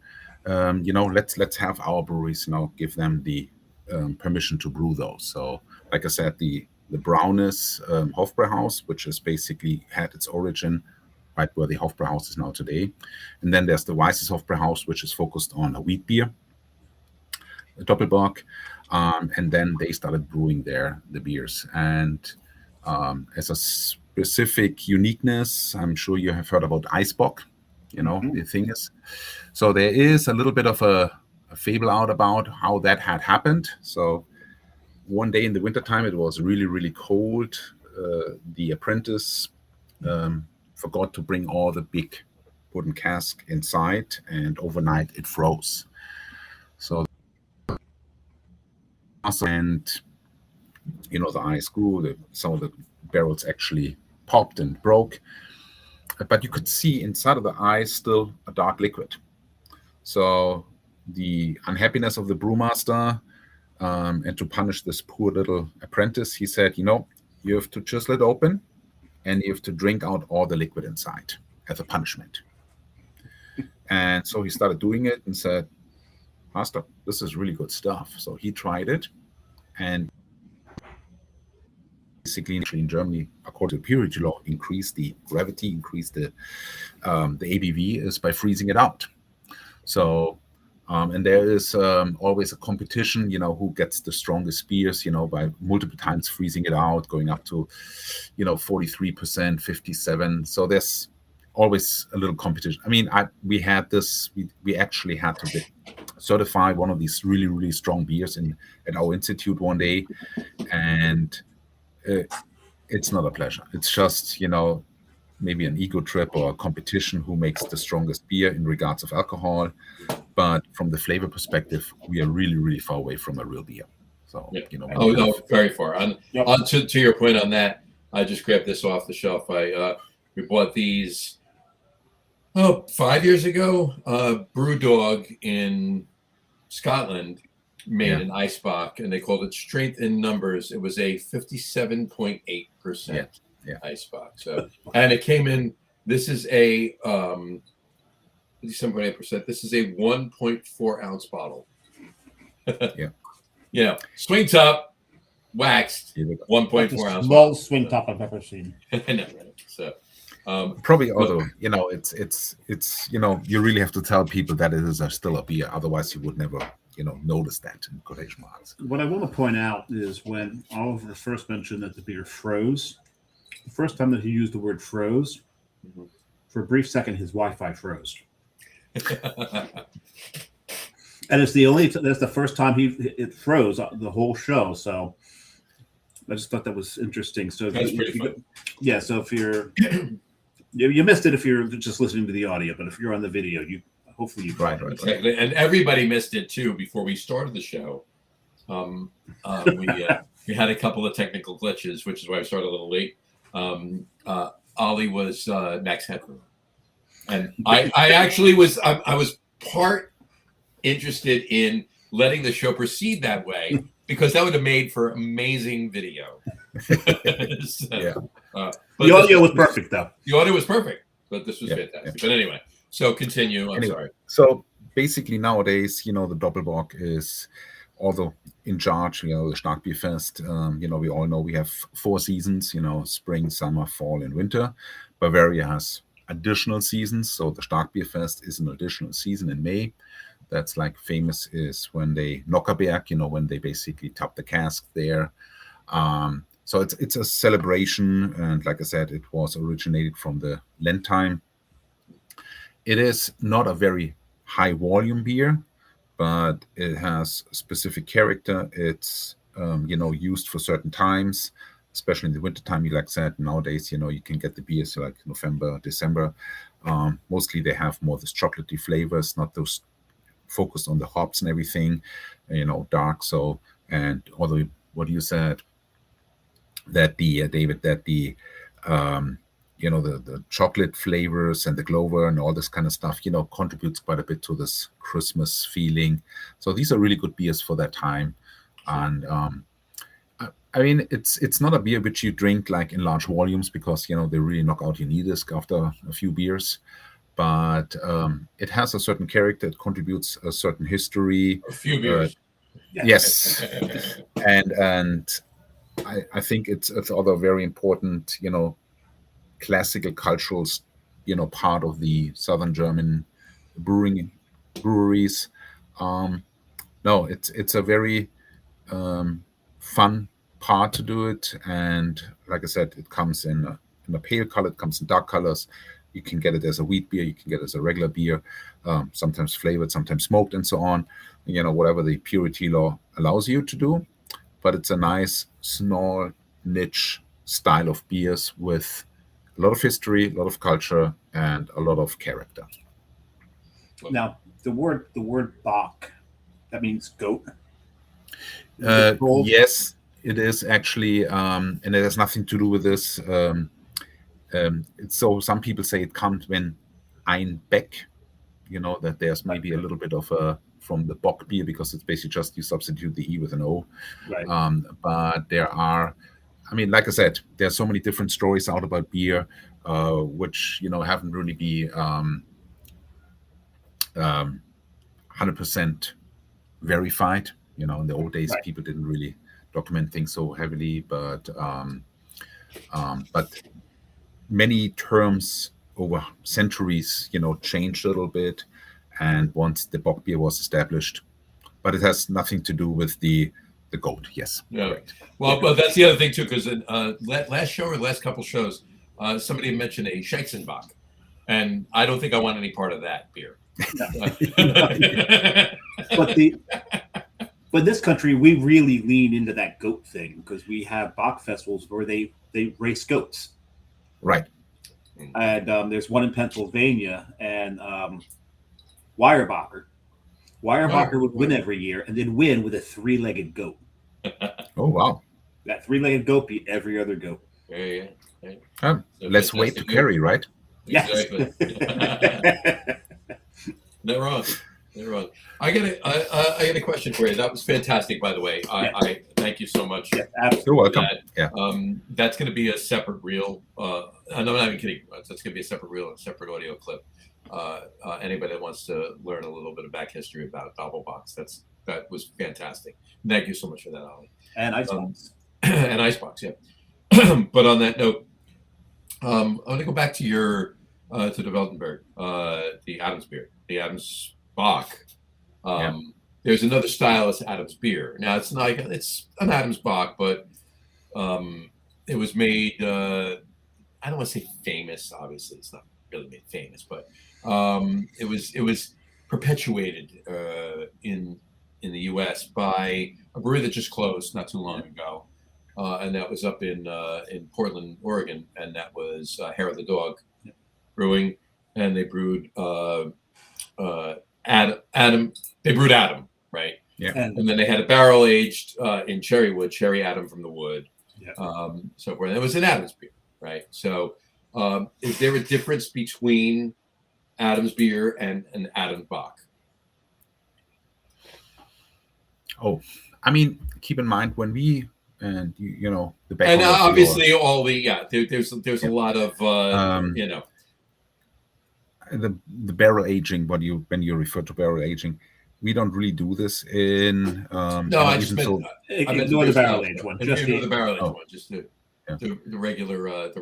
You know, let's have our breweries, you know, give them the permission to brew those. So, like I said, the the Brownness Hofbrauhaus, which is basically had its origin right where the Hofbrauhaus is now today. And then there's the Weisses Hofbrauhaus, which is focused on a wheat beer, a Doppelbock. And then they started brewing there the beers. And as a specific uniqueness, I'm sure you have heard about Eisbock. The thing is, so there is a little bit of a fable out about how that had happened. So one day in the wintertime, it was really, really cold. The apprentice forgot to bring all the big wooden cask inside, and overnight it froze. So, and the ice grew. Some of the barrels actually popped and broke, but you could see inside of the ice still a dark liquid. So the unhappiness of the brewmaster, and to punish this poor little apprentice, he said, you have to chisel it open and you have to drink out all the liquid inside as a punishment. And so he started doing it and said, Master, this is really good stuff. So he tried it, and basically in Germany, according to purity law, increase the gravity, increase the ABV is by freezing it out. So, and there is always a competition, who gets the strongest beers, by multiple times freezing it out, going up to, 43%, 57. So there's always a little competition. I mean, we had this, we actually had to certify one of these really, really strong beers at our institute one day. And it's not a pleasure. It's just, maybe an ego trip or a competition who makes the strongest beer in regards of alcohol. But from the flavor perspective, we are really, really far away from a real beer. So, no, very far. On to your point on that, I just grabbed this off the shelf. We bought these 5 years ago. Brewdog in Scotland made an Eisbock, and they called it Strength in Numbers. It was a 57.8% Eisbock. So, and it came in. This is a 57.8%. This is a 1.4 ounce bottle. Swing top, waxed, 1.4 ounce. Smallest swing top I've ever seen. I know, right? So. Probably, although it's you really have to tell people that it is still a beer. Otherwise, you would never notice that in quotation marks. What I want to point out is when Oliver first mentioned that the beer froze, the first time that he used the word froze, for a brief second, his Wi-Fi froze. And that's the first time it froze the whole show. So I just thought that was interesting. So that's pretty fun. So if you're you missed it if you're just listening to the audio, but if you're on the video, hopefully you right. And everybody missed it too before we started the show. We had a couple of technical glitches, which is why I started a little late. Ollie was Max Headroom, and I actually was I was part interested in letting the show proceed that way because that would have made for amazing video. The audio was perfect, though. The audio was perfect, but this was fantastic. But anyway, so continue. I'm sorry. So basically nowadays, the Doppelbock is also in charge, the Starkbierfest. We all know we have 4 seasons, spring, summer, fall, and winter. Bavaria has additional seasons. So the Starkbierfest is an additional season in May. That's like famous is when they Nockerberg, when they basically top the cask there. So it's a celebration. And like I said, it was originated from the Lent time. It is not a very high volume beer, but it has specific character. It's, used for certain times, especially in the wintertime. Like I said, nowadays, you can get the beers like November, December. Mostly they have more this chocolatey flavors, not those focused on the hops and everything, dark. So, and although what you said, that David, that the chocolate flavors and the Glover and all this kind of stuff, contributes quite a bit to this Christmas feeling. So these are really good beers for that time. And I mean, it's not a beer which you drink like in large volumes because, they really knock out your knee disc after a few beers. But it has a certain character. It contributes a certain history. A few beers. Yes. and I think it's other very important, classical cultural, part of the southern German brewing breweries. Um, no, it's a very fun part to do it, and like I said, it comes in a pale color, it comes in dark colors. You can get it as a wheat beer, you can get it as a regular beer, sometimes flavored, sometimes smoked, and so on. Whatever the purity law allows you to do. But it's a nice, small, niche style of beers with a lot of history, a lot of culture, and a lot of character. Now, the word Bach, that means goat. Is it gold? Yes, it is actually, and it has nothing to do with this. So some people say it comes when ein Beck, that there's maybe a little bit of from the Bock beer, because it's basically just you substitute the E with an O. Right. But there are, like I said, there's so many different stories out about beer, which haven't really be 100% verified. In the old days, Right. people didn't really document things so heavily, but many terms over centuries, changed a little bit. And once the Bock beer was established, but it has nothing to do with the goat. Yes. Yeah. Correct. Well, but that's the other thing too, because last show or last couple shows, somebody mentioned a Scheisenbach, and I don't think I want any part of that beer. But this country, we really lean into that goat thing because we have Bach festivals where they race goats. Right. And there's one in Pennsylvania, and Weyerbacher would win every year, and then win with a 3-legged goat. Oh wow! That 3-legged goat beat every other goat. Yeah. So less weight to carry, right? Exactly. Yes. Not wrong. I got a question for you. That was fantastic, by the way. I thank you so much. Yeah, absolutely. You're welcome. That. Yeah. That's going to be a separate reel. I'm not even kidding. That's going to be a separate reel, a separate audio clip. Anybody that wants to learn a little bit of back history about Doppelbocks, that was fantastic. Thank you so much for that, Ollie. And Icebox. And Icebox, yeah. But on that note, I'm going to go back to your to the Weltenberg, the Adams beer, the Adams Bach. There's another style as Adams beer. Now it's an Adams Bach, but it was made. I don't want to say famous. Obviously, it's not really made famous, but it was perpetuated in the U.S. by a brewery that just closed not too long ago, and that was up in Portland, Oregon, and that was Hair of the Dog Brewing, and they brewed Adam. They brewed Adam, right? Yeah. And then they had a barrel aged in cherry wood, cherry Adam from the wood. Yeah. So forth. It was an Adams beer, right? So, is there a difference between Adams beer and an Adams Bach? Oh, keep in mind when we and the back And obviously all the there's a lot of the barrel aging. When you refer to barrel aging, we don't really do this in. No, I just meant Ignore the barrel aged one. Just the barrel aged one. Just the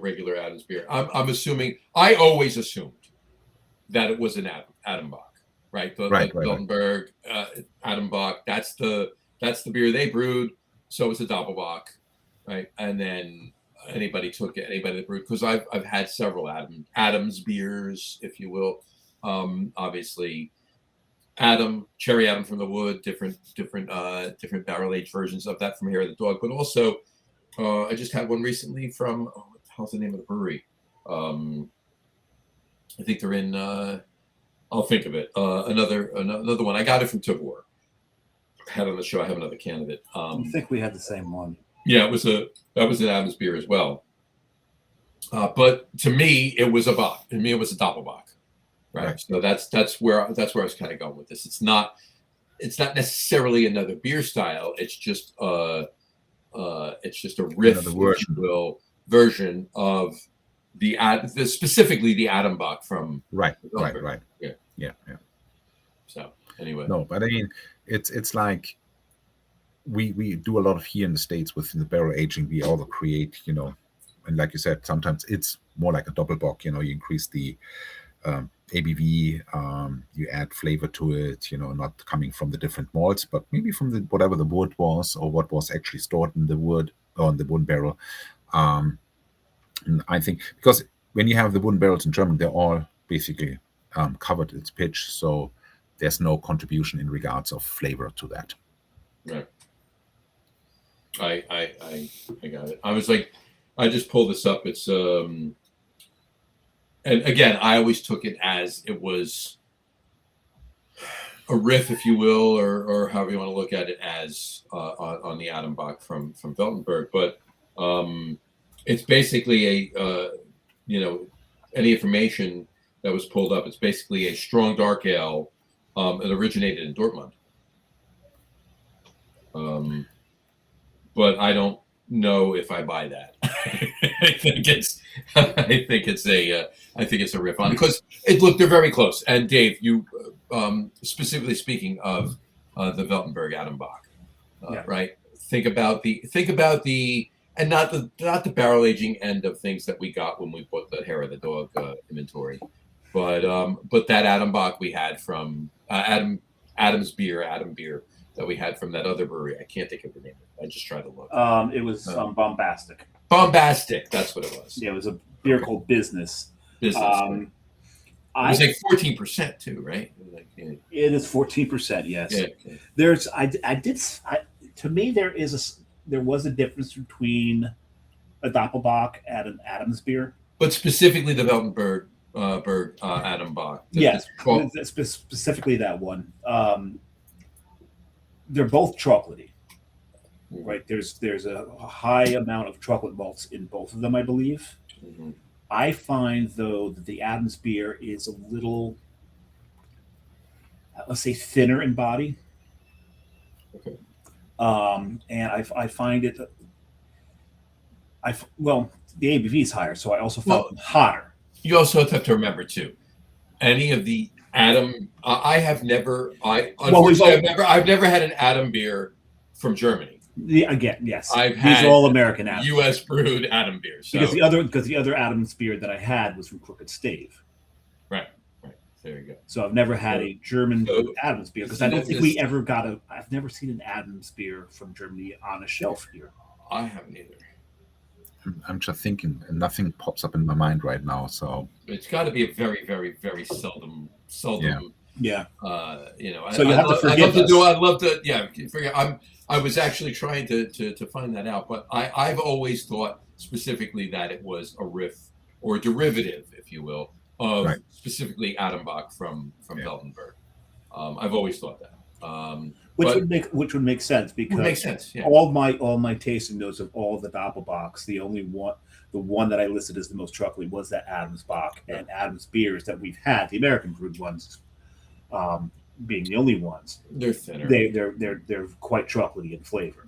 regular Adams beer. I'm assuming. I always assumed that it was an Adam Bach, right? Right. Weltenberg, Adam Bach. That's the beer they brewed. So it's a Doppelbock, right? And then anybody that brewed, because I've had several Adams beers, if you will. Obviously, cherry Adam from the wood, different barrel aged versions of that from Hair of the Dog, but also I just had one recently from what the hell's the name of the brewery? I think they're in. I'll think of it. Another one. I got it from Tibor. Had on the show. I have another can of it. I think we had the same one. Yeah, that was an Adams beer as well. But to me, it was a Bach. To me, it was a Doppelbock. Right. So that's where I was kind of going with this. It's not necessarily another beer style. It's just a riff, version of specifically the Adam Bach from right. Yeah. So anyway, no, but it's like we do a lot of here in the States with the barrel aging. We also create, and like you said, sometimes it's more like a doppelbock. You increase the ABV, you add flavor to it. Not coming from the different malts, but maybe from whatever the wood was or what was actually stored in the wood or in the wooden barrel. And I think because when you have the wooden barrels in Germany, they're all basically covered its pitch, so there's no contribution in regards of flavor to that. Right. I got it. I was like, I just pulled this up. It's and again, I always took it as it was a riff, if you will, or however you want to look at it, as on the Adambach from Veltenberg. But it's basically any information that was pulled up. It's basically a strong dark ale. It originated in Dortmund. But I don't know if I buy that. I think it's a riff on it because they're very close. And Dave, you specifically speaking of the Veltenberg Adambach, right? Think about the and not the barrel aging end of things that we got when we bought the hair of the dog inventory, but that Adambach we had from Adam Beer that we had from that other brewery. I can't think of the name. I just tried to look. It was Bombastic. Bombastic. That's what it was. Yeah, it was a beer called Business. Business. It was like 14% too, right? It is 14%. Yes. Yeah. There's. To me, there was a difference between a Doppelbock and an Adams beer. But specifically the Veltenberg Adambach. Yes, specifically that one. They're both chocolatey, right? There's a high amount of chocolate malts in both of them, I believe. Mm-hmm. I find though that the Adams beer is a little, let's say, thinner in body. Okay. And I find it. The ABV is higher, so I also felt them hotter. You also have to remember too, any of the Adam. I've never had an Adam beer from Germany. Yes, I've these had are all American Adams. U.S. brewed Adam beers. So. Because the other Adams beer that I had was from Crooked Stave. Right. There you go. So I've never had a German Adams beer because I don't think we ever got I've never seen an Adams beer from Germany on a shelf here. I haven't either. I'm just thinking, and nothing pops up in my mind right now. So it's got to be a very, very, very seldom. Yeah. So you have to forgive us. I'd love to. Yeah. I was actually trying to find that out, but I've always thought specifically that it was a riff or a derivative, if you will, of specifically Adambach from Veltenberg. I've always thought that. Which would make sense because all my tasting notes of all the Doppelbocks, the one that I listed as the most chocolatey was that Adams Bach, and Adams beers that we've had, the American brewed ones, being the only ones. They're thinner. They're quite chocolatey in flavor.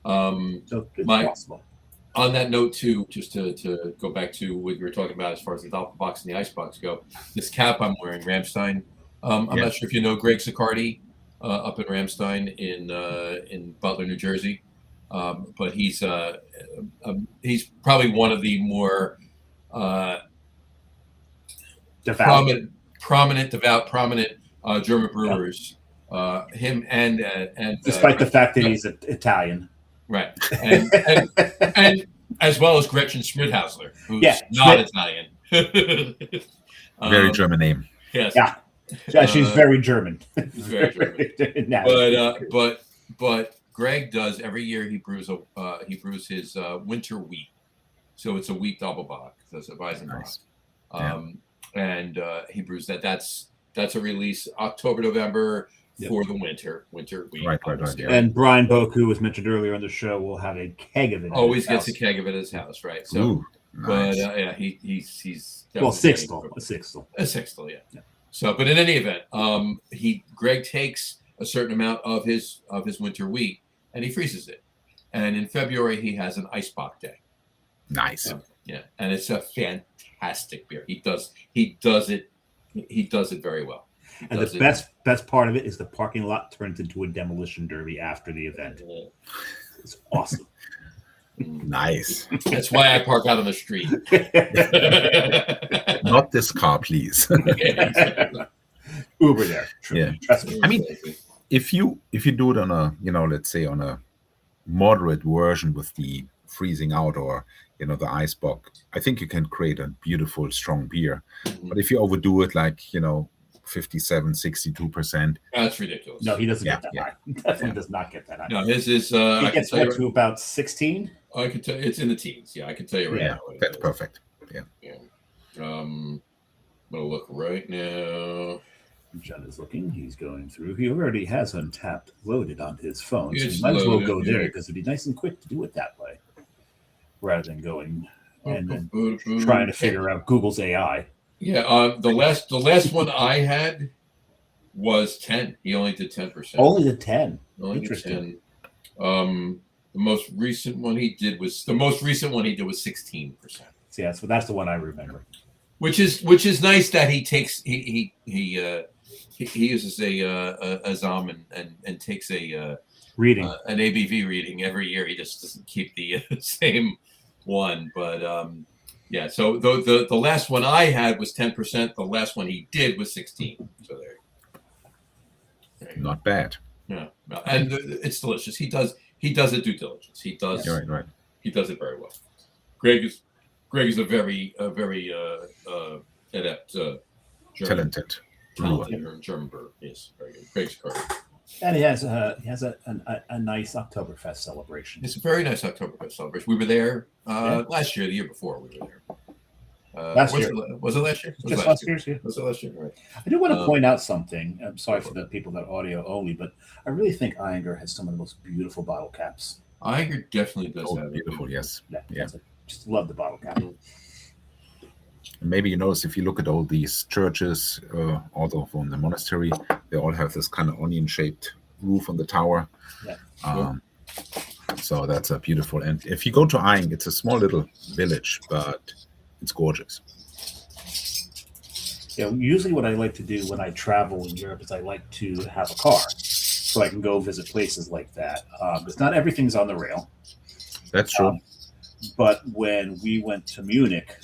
So it's possible. On that note, too, just to go back to what you were talking about as far as the Doppelbocks and the Icebox go, this cap I'm wearing, Ramstein. I'm not sure if you know Greg Siccardi up in Ramstein in Butler, New Jersey, but he's probably one of the more prominent German brewers. Him and despite the fact that he's Italian. Right, and as well as Gretchen Schmidhausler, who's not Italian. Very German name. Yes. Yeah, she's very German. She's very German. But Greg does every year. He brews his winter wheat, so it's a wheat Doppelbock. That's a Weizenbock, and he brews that. That's a release October, November. For the winter wheat. Right. And Brian Boak, who was mentioned earlier on the show, will have a keg of it. Always gets a keg of it at his house, right? So, ooh, nice. But he's a sixtel, yeah. So, but in any event, Greg takes a certain amount of his winter wheat and he freezes it, and in February he has an Icebox day. Nice. And it's a fantastic beer. He does it very well. And the best part of it is the parking lot turns into a demolition derby after the event. It's awesome. Nice. That's why I park out on the street. Not this car, please. Uber there. True. Yeah. Trust me. I mean, if you do it on a, let's say on a moderate version with the freezing out or the ice box, I think you can create a beautiful strong beer. But if you overdo it, like 57, 62%, that's ridiculous. No, he doesn't get that high. He definitely does not get that high. No, his is. He gets up to about 16. I can tell it's in the teens. Yeah, I can tell you right now. That's perfect. Yeah. I'm gonna look right now. John is looking. He's going through. He already has Untapped loaded on his phone, so It's he might as well loaded, go there yeah. because it'd be nice and quick to do it that way, rather than going and then trying to figure out Google's AI. Yeah, the last one I had was 10. He only did 10%. Only the 10. Only did Interesting. 10. The most recent one he did was 16%. So yeah, so that's the one I remember. Which is nice that he takes he uses a ZOM and takes a Reading. an ABV reading every year. He just doesn't keep the same one. But yeah, so the last one I had was 10%. The last one he did was 16. So there you go. Not bad. Yeah, and it's delicious. He does it due diligence. He does. Right. He does it very well. Greg is a very adept Talented. German brewer. Yes, very good. Greg's correct. And he has a nice Oktoberfest celebration. It's a very nice Oktoberfest celebration. We were there last year, the year before we were there. Last year. Was it last year? Just last year, yeah. Was it last year? Right. I do want to point out something. I'm sorry for the people that audio only, but I really think Iyengar has some of the most beautiful bottle caps. Iyengar definitely does have beautiful, yes. Yeah. Just love the bottle cap. Maybe you notice if you look at all these churches, although from the monastery, they all have this kind of onion-shaped roof on the tower. Yeah. So that's a beautiful. And if you go to Iyengar, it's a small little village, but it's gorgeous. Yeah, usually what I like to do when I travel in Europe is I like to have a car so I can go visit places like that. Because not everything's on the rail. That's true. But when we went to Munich,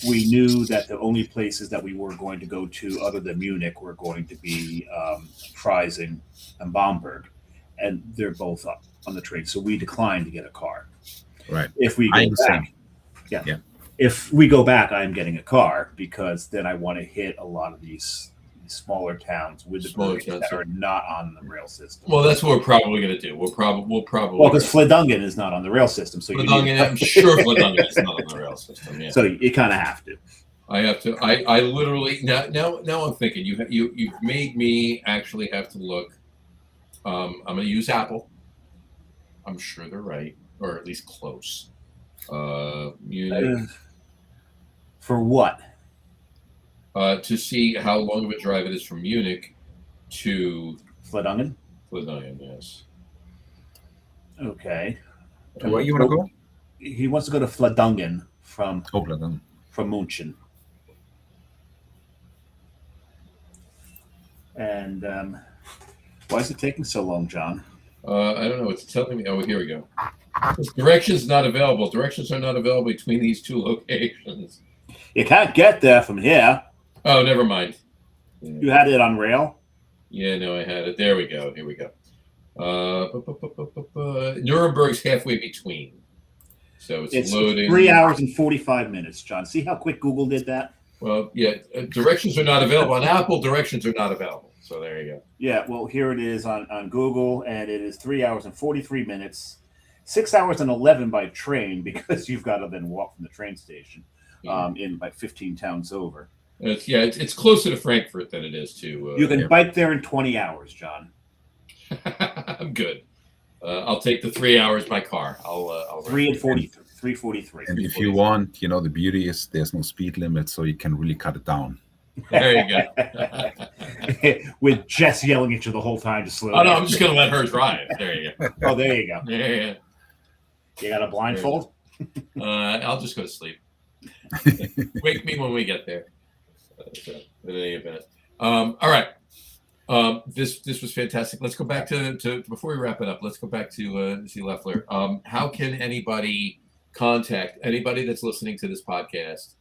we knew that the only places that we were going to go to other than Munich were going to be Freising and Bamberg. And they're both up on the train. So we declined to get a car. Right. If we go back, if we go back, I'm getting a car because then I want to hit a lot of these smaller towns with the breweries that are not on the rail system. Well, that's what we're probably going to do. We'll probably. Well, because Fledungen is not on the rail system, so I'm sure Fledungen is not on the rail system. Yeah. So you kind of have to. I have to. I literally now I'm thinking you've made me actually have to look. I'm going to use Apple. I'm sure they're right, or at least close. Munich. For what? To see how long of a drive it is from Munich to Fledungen. Fledungen, yes. Okay. Where you want to go? He wants to go to Fledungen from Fledungen. From München. And why is it taking so long, John? I don't know. It's telling me. Oh, here we go. Directions not available. Directions are not available between these two locations. You can't get there from here. Oh, never mind. You had it on rail? Yeah, no, I had it. There we go. Here we go. Nuremberg's halfway between. So it's loading. 3 hours and 45 minutes, John. See how quick Google did that? Well, yeah, directions are not available. On Apple, directions are not available. So there you go. Yeah, well, here it is on Google, and it is 3 hours and 43 minutes. 6 hours and 11 by train because you've got to then walk from the train station in like 15 towns over. It's closer to Frankfurt than it is to. You can bike there in 20 hours, John. I'm good. I'll take the 3 hours by car. I'll 3:43. And if you want, the beauty is there's no speed limit, so you can really cut it down. There you go. With Jess yelling at you the whole time to slow down. Oh, no, I'm just going to let her drive. There you go. Oh, there you go. Yeah. You got a blindfold? I'll just go to sleep. Wake me when we get there. So, in any event, all right. This was fantastic. Let's go back to before we wrap it up. Let's go back to Zee Loeffler. How can anybody contact anybody that's listening to this podcast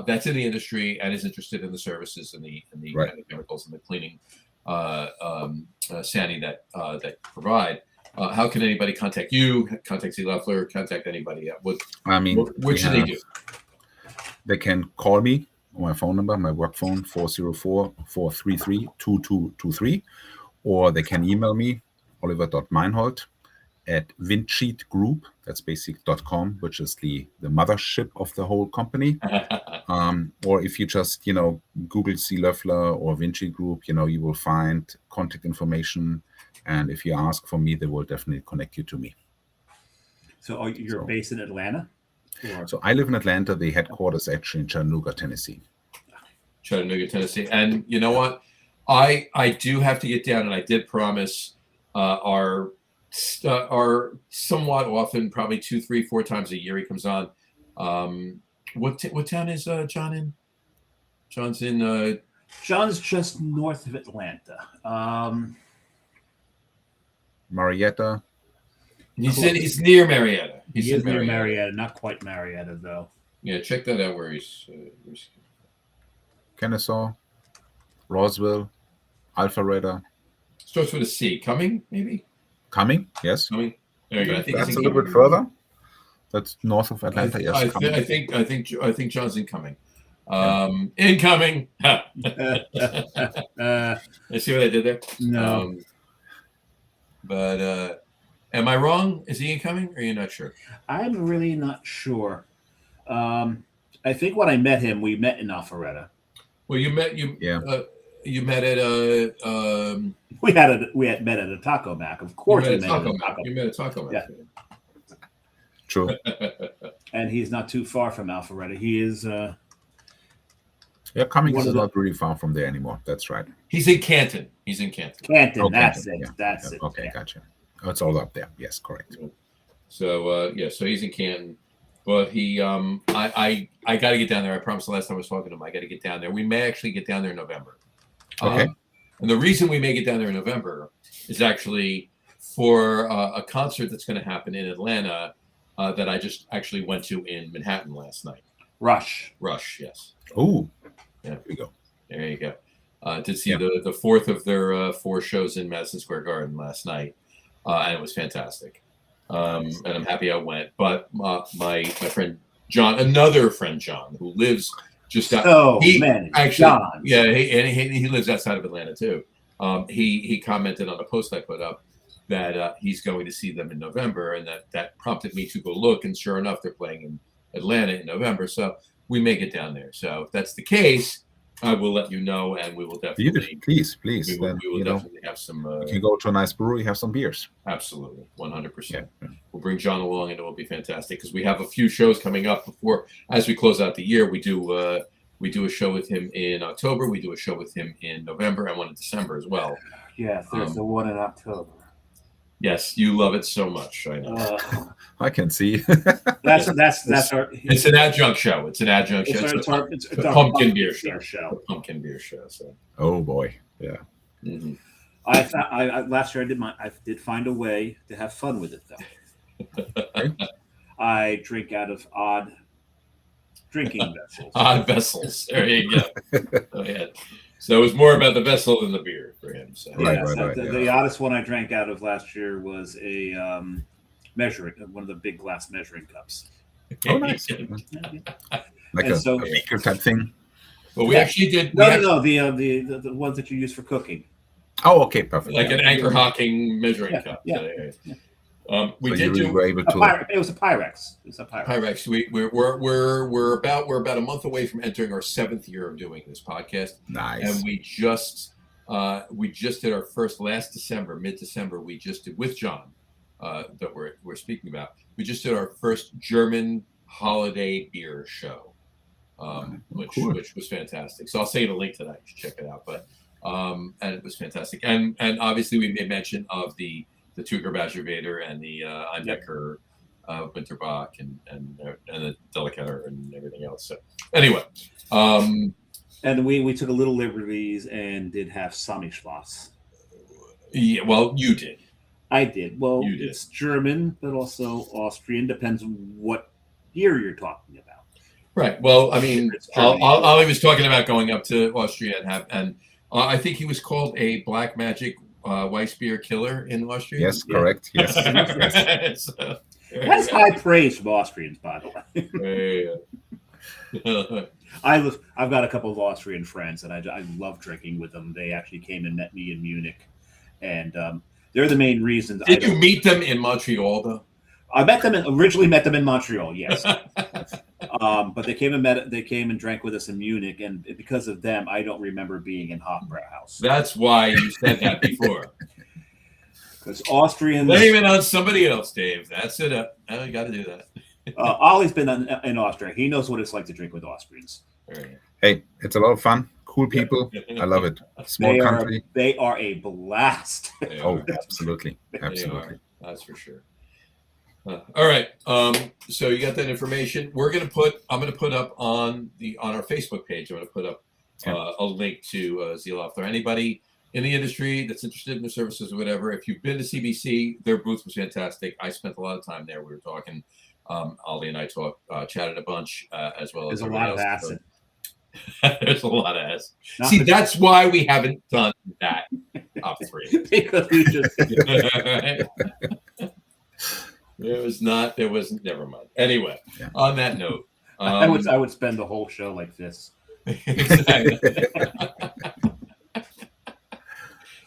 that's in the industry and is interested in the services and the Right. and the chemicals and the cleaning Sandy that provide? How can anybody contact you? Contact Zee Loeffler? Contact anybody? What should they do? They can call me on my phone number, my work phone, 404-433-2223, or they can email me, oliver.meinhold @windsheetgroup, that's basic.com, which is the mothership of the whole company. Or if you just, Google Zee Loeffler or Windsheet Group, you will find contact information. And if you ask for me, they will definitely connect you to me. So you're based in Atlanta? So I live in Atlanta. The headquarters actually in Chattanooga, Tennessee. Chattanooga, Tennessee. And you know what? I do have to get down, and I did promise our somewhat often, probably 2, 3, 4 times a year he comes on. What town is John in? John's in. John's just north of Atlanta. Marietta. He's near Marietta. He's near Marietta, not quite Marietta though. Yeah, check that out where he's. Kennesaw, Roswell, Alpharetta. Starts with a C. Cumming, maybe. Cumming, yes. Cumming. There you go. I think that's a little bit further. That's north of Atlanta. Yes. I think John's incoming. Incoming. I see what I did there. No. But am I wrong? Is he incoming? Or are you not sure? I'm really not sure. I think when I met him, we met in Alpharetta. Well, you met at we had met at a Taco Mac. Of course, you met at a Taco Mac. Yeah. True. And he's not too far from Alpharetta. He is. Cumming is not really far from there anymore. That's right. He's in Canton. Canton. Oh, that's Canton. it. That's it. Okay, gotcha. Oh, it's all up there. Yes, correct. So so he's in Canton. But he, I got to get down there. I promised the last time I was talking to him, I got to get down there. We may actually get down there in November. Okay. And the reason we may get down there in November is actually for a concert that's going to happen in Atlanta that I just actually went to in Manhattan last night. Rush, yes. Oh, yeah. There you go. There you go. Did see the fourth of their 4 shows in Madison Square Garden last night, and it was fantastic. And I'm happy I went. But my friend John, another friend John, who lives just out. John. Yeah, he lives outside of Atlanta too. He commented on a post I put up that he's going to see them in November, and that prompted me to go look. And sure enough, they're playing in Atlanta in November, so we may get down there. So if that's the case, I will let you know, and we will definitely. Please. We will definitely have some. You can go to a nice brewery, have some beers. Absolutely, 100%. We'll bring John along, and it will be fantastic because we have a few shows coming up before, as we close out the year. We do a show with him in October. We do a show with him in November, and one in December as well. Yeah, there's the one in October. Yes, you love it so much. I know. I can see. That's our. It's an adjunct show. It's a pumpkin beer show. A pumpkin beer show. So. Oh boy, yeah. Mm-hmm. Last year I did find a way to have fun with it though. I drink out of odd drinking vessels. Odd vessels. There you go. Oh, yeah. So it was more about the vessel than the beer for him. So. The oddest one I drank out of last year was a one of the big glass measuring cups. Oh, nice. Like a beaker type thing. Well, we actually did. No. The ones that you use for cooking. Oh, okay, perfect. Like an Anchor Hocking measuring cup. Yeah. We so did were able to. It was a Pyrex. Pyrex. We're about a month away from entering our 7th year of doing this podcast. Nice. And we just did our first mid-December. We just did with John that we're speaking about. We just did our first German holiday beer show, which was fantastic. So I'll send you the link to that. You should check it out. But and it was fantastic. And obviously we made mention of the Tuger Badgervader and the Einbecker Winterbach and the Delicater and everything else. So anyway, And we took a little liberties and did have Samichlass. Yeah, well, you did. I did. Well, You did. it's German, but also Austrian. Depends on what year you're talking about. Right. Well, I mean, It's Germany. Ollie was talking about going up to Austria and I think he was called a Black Magic Weissbier killer in Austria. Yes, Yeah. correct. Yes. So, That's high praise from Austrians, by the way. yeah. I've got a couple of Austrian friends, and I love drinking with them. They actually came and met me in Munich, and they're the main reasons. Did you meet them in Montreal, though? I originally met them in Montreal, yes. But they came and drank with us in Munich, and because of them, I don't remember being in Hofbrauhaus. That's why you said that before. Because Austrians. Blame it on somebody else, Dave. That's it. You got to do that. Ollie's been in Austria. He knows what it's like to drink with Austrians. Right. Hey, it's a lot of fun. Cool people. I love it. Small country. They are a blast. Oh, absolutely. Absolutely. That's for sure. All right. So you got that information. I'm gonna put up on our Facebook page. I'm gonna put up a link to Zee Loeffler. Anybody in the industry that's interested in the services or whatever, if you've been to CBC, their booth was fantastic. I spent a lot of time there. We were talking. Ollie and I chatted a bunch, as well as There's a lot of acid. There's a lot of acid. See, that's why we haven't done that top three. Because we just. There wasn't, never mind. Anyway, on that note. I would spend the whole show like this. Exactly.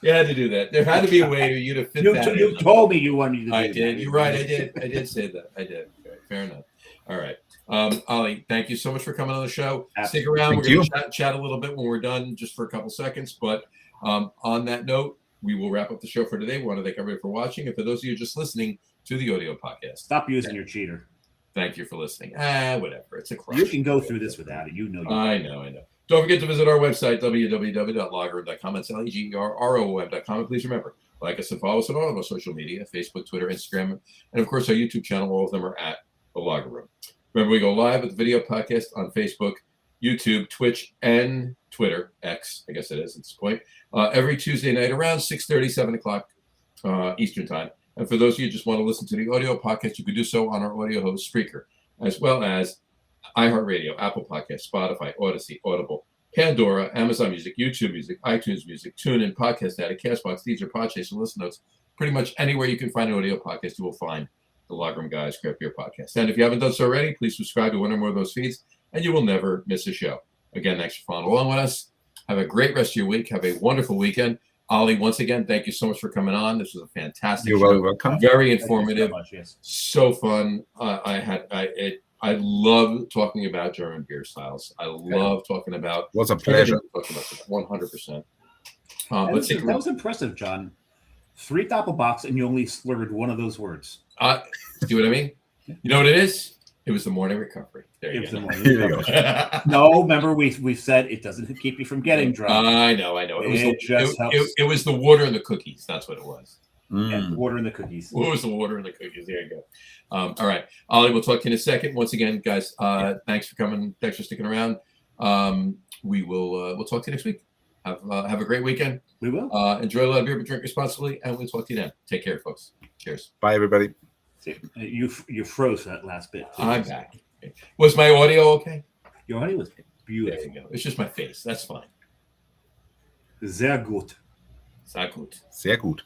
You had to do that. There had to be a way for you to fit that. You told me you wanted to do that. I did. You're right. I did say that. I did. Okay, fair enough. All right. Ollie, thank you so much for coming on the show. Absolutely. Stick around. Thank We're going to chat a little bit when we're done, just for a couple seconds. But on that note, we will wrap up the show for today. We want to thank everybody for watching. And for those of you just listening to the audio podcast, stop using your cheater. Thank you for listening. Whatever. It's a crush. You can go through this without it. You know. I know. Don't forget to visit our website, www.lagerroom.com. That's LEGERROOM.com. And please remember, like us and follow us on all of our social media, Facebook, Twitter, Instagram, and of course our YouTube channel. All of them are at The Lager Room. Remember, we go live with the video podcast on Facebook, YouTube, Twitch, and Twitter, X, I guess it is at this point, every Tuesday night around 6:30, 7 o'clock Eastern Time. And for those of you who just want to listen to the audio podcast, you can do so on our audio host, Spreaker, as well as iHeartRadio, Apple Podcasts, Spotify, Odyssey, Audible, Pandora, Amazon Music, YouTube Music, iTunes Music, TuneIn, Podcast Addict, Castbox, Deezer, Podchaser, and Listen Notes. Pretty much anywhere you can find an audio podcast, you will find the Lager Room Guys Craft Beer Podcast. And if you haven't done so already, please subscribe to one or more of those feeds, and you will never miss a show. Again, thanks for following along with us. Have a great rest of your week. Have a wonderful weekend. Ollie, once again, thank you so much for coming on. This was a fantastic show. You're welcome. Very informative. So much, yes. So fun. I love talking about German beer styles. I love talking about. It was a pleasure. 100%. That was impressive, John. 3 Doppelbocks, and you only slurred one of those words. See what I mean? You know what it is? It was the morning recovery. There you go. No, remember we said it doesn't keep you from getting drunk. I know. It was the water and the cookies. That's what it was. And the water and the cookies. What was the water and the cookies? There you go. All right, Ollie, we'll talk to you in a second. Once again, guys, thanks for coming. Thanks for sticking around. We'll talk to you next week. Have a great weekend. We will. Enjoy a lot of beer, but drink responsibly, and we'll talk to you then. Take care, folks. Cheers. Bye, everybody. You froze that last bit. I'm back. Was my audio okay? Your audio was beautiful. There you go. It's just my face. That's fine. Sehr gut. Sehr gut. Sehr gut.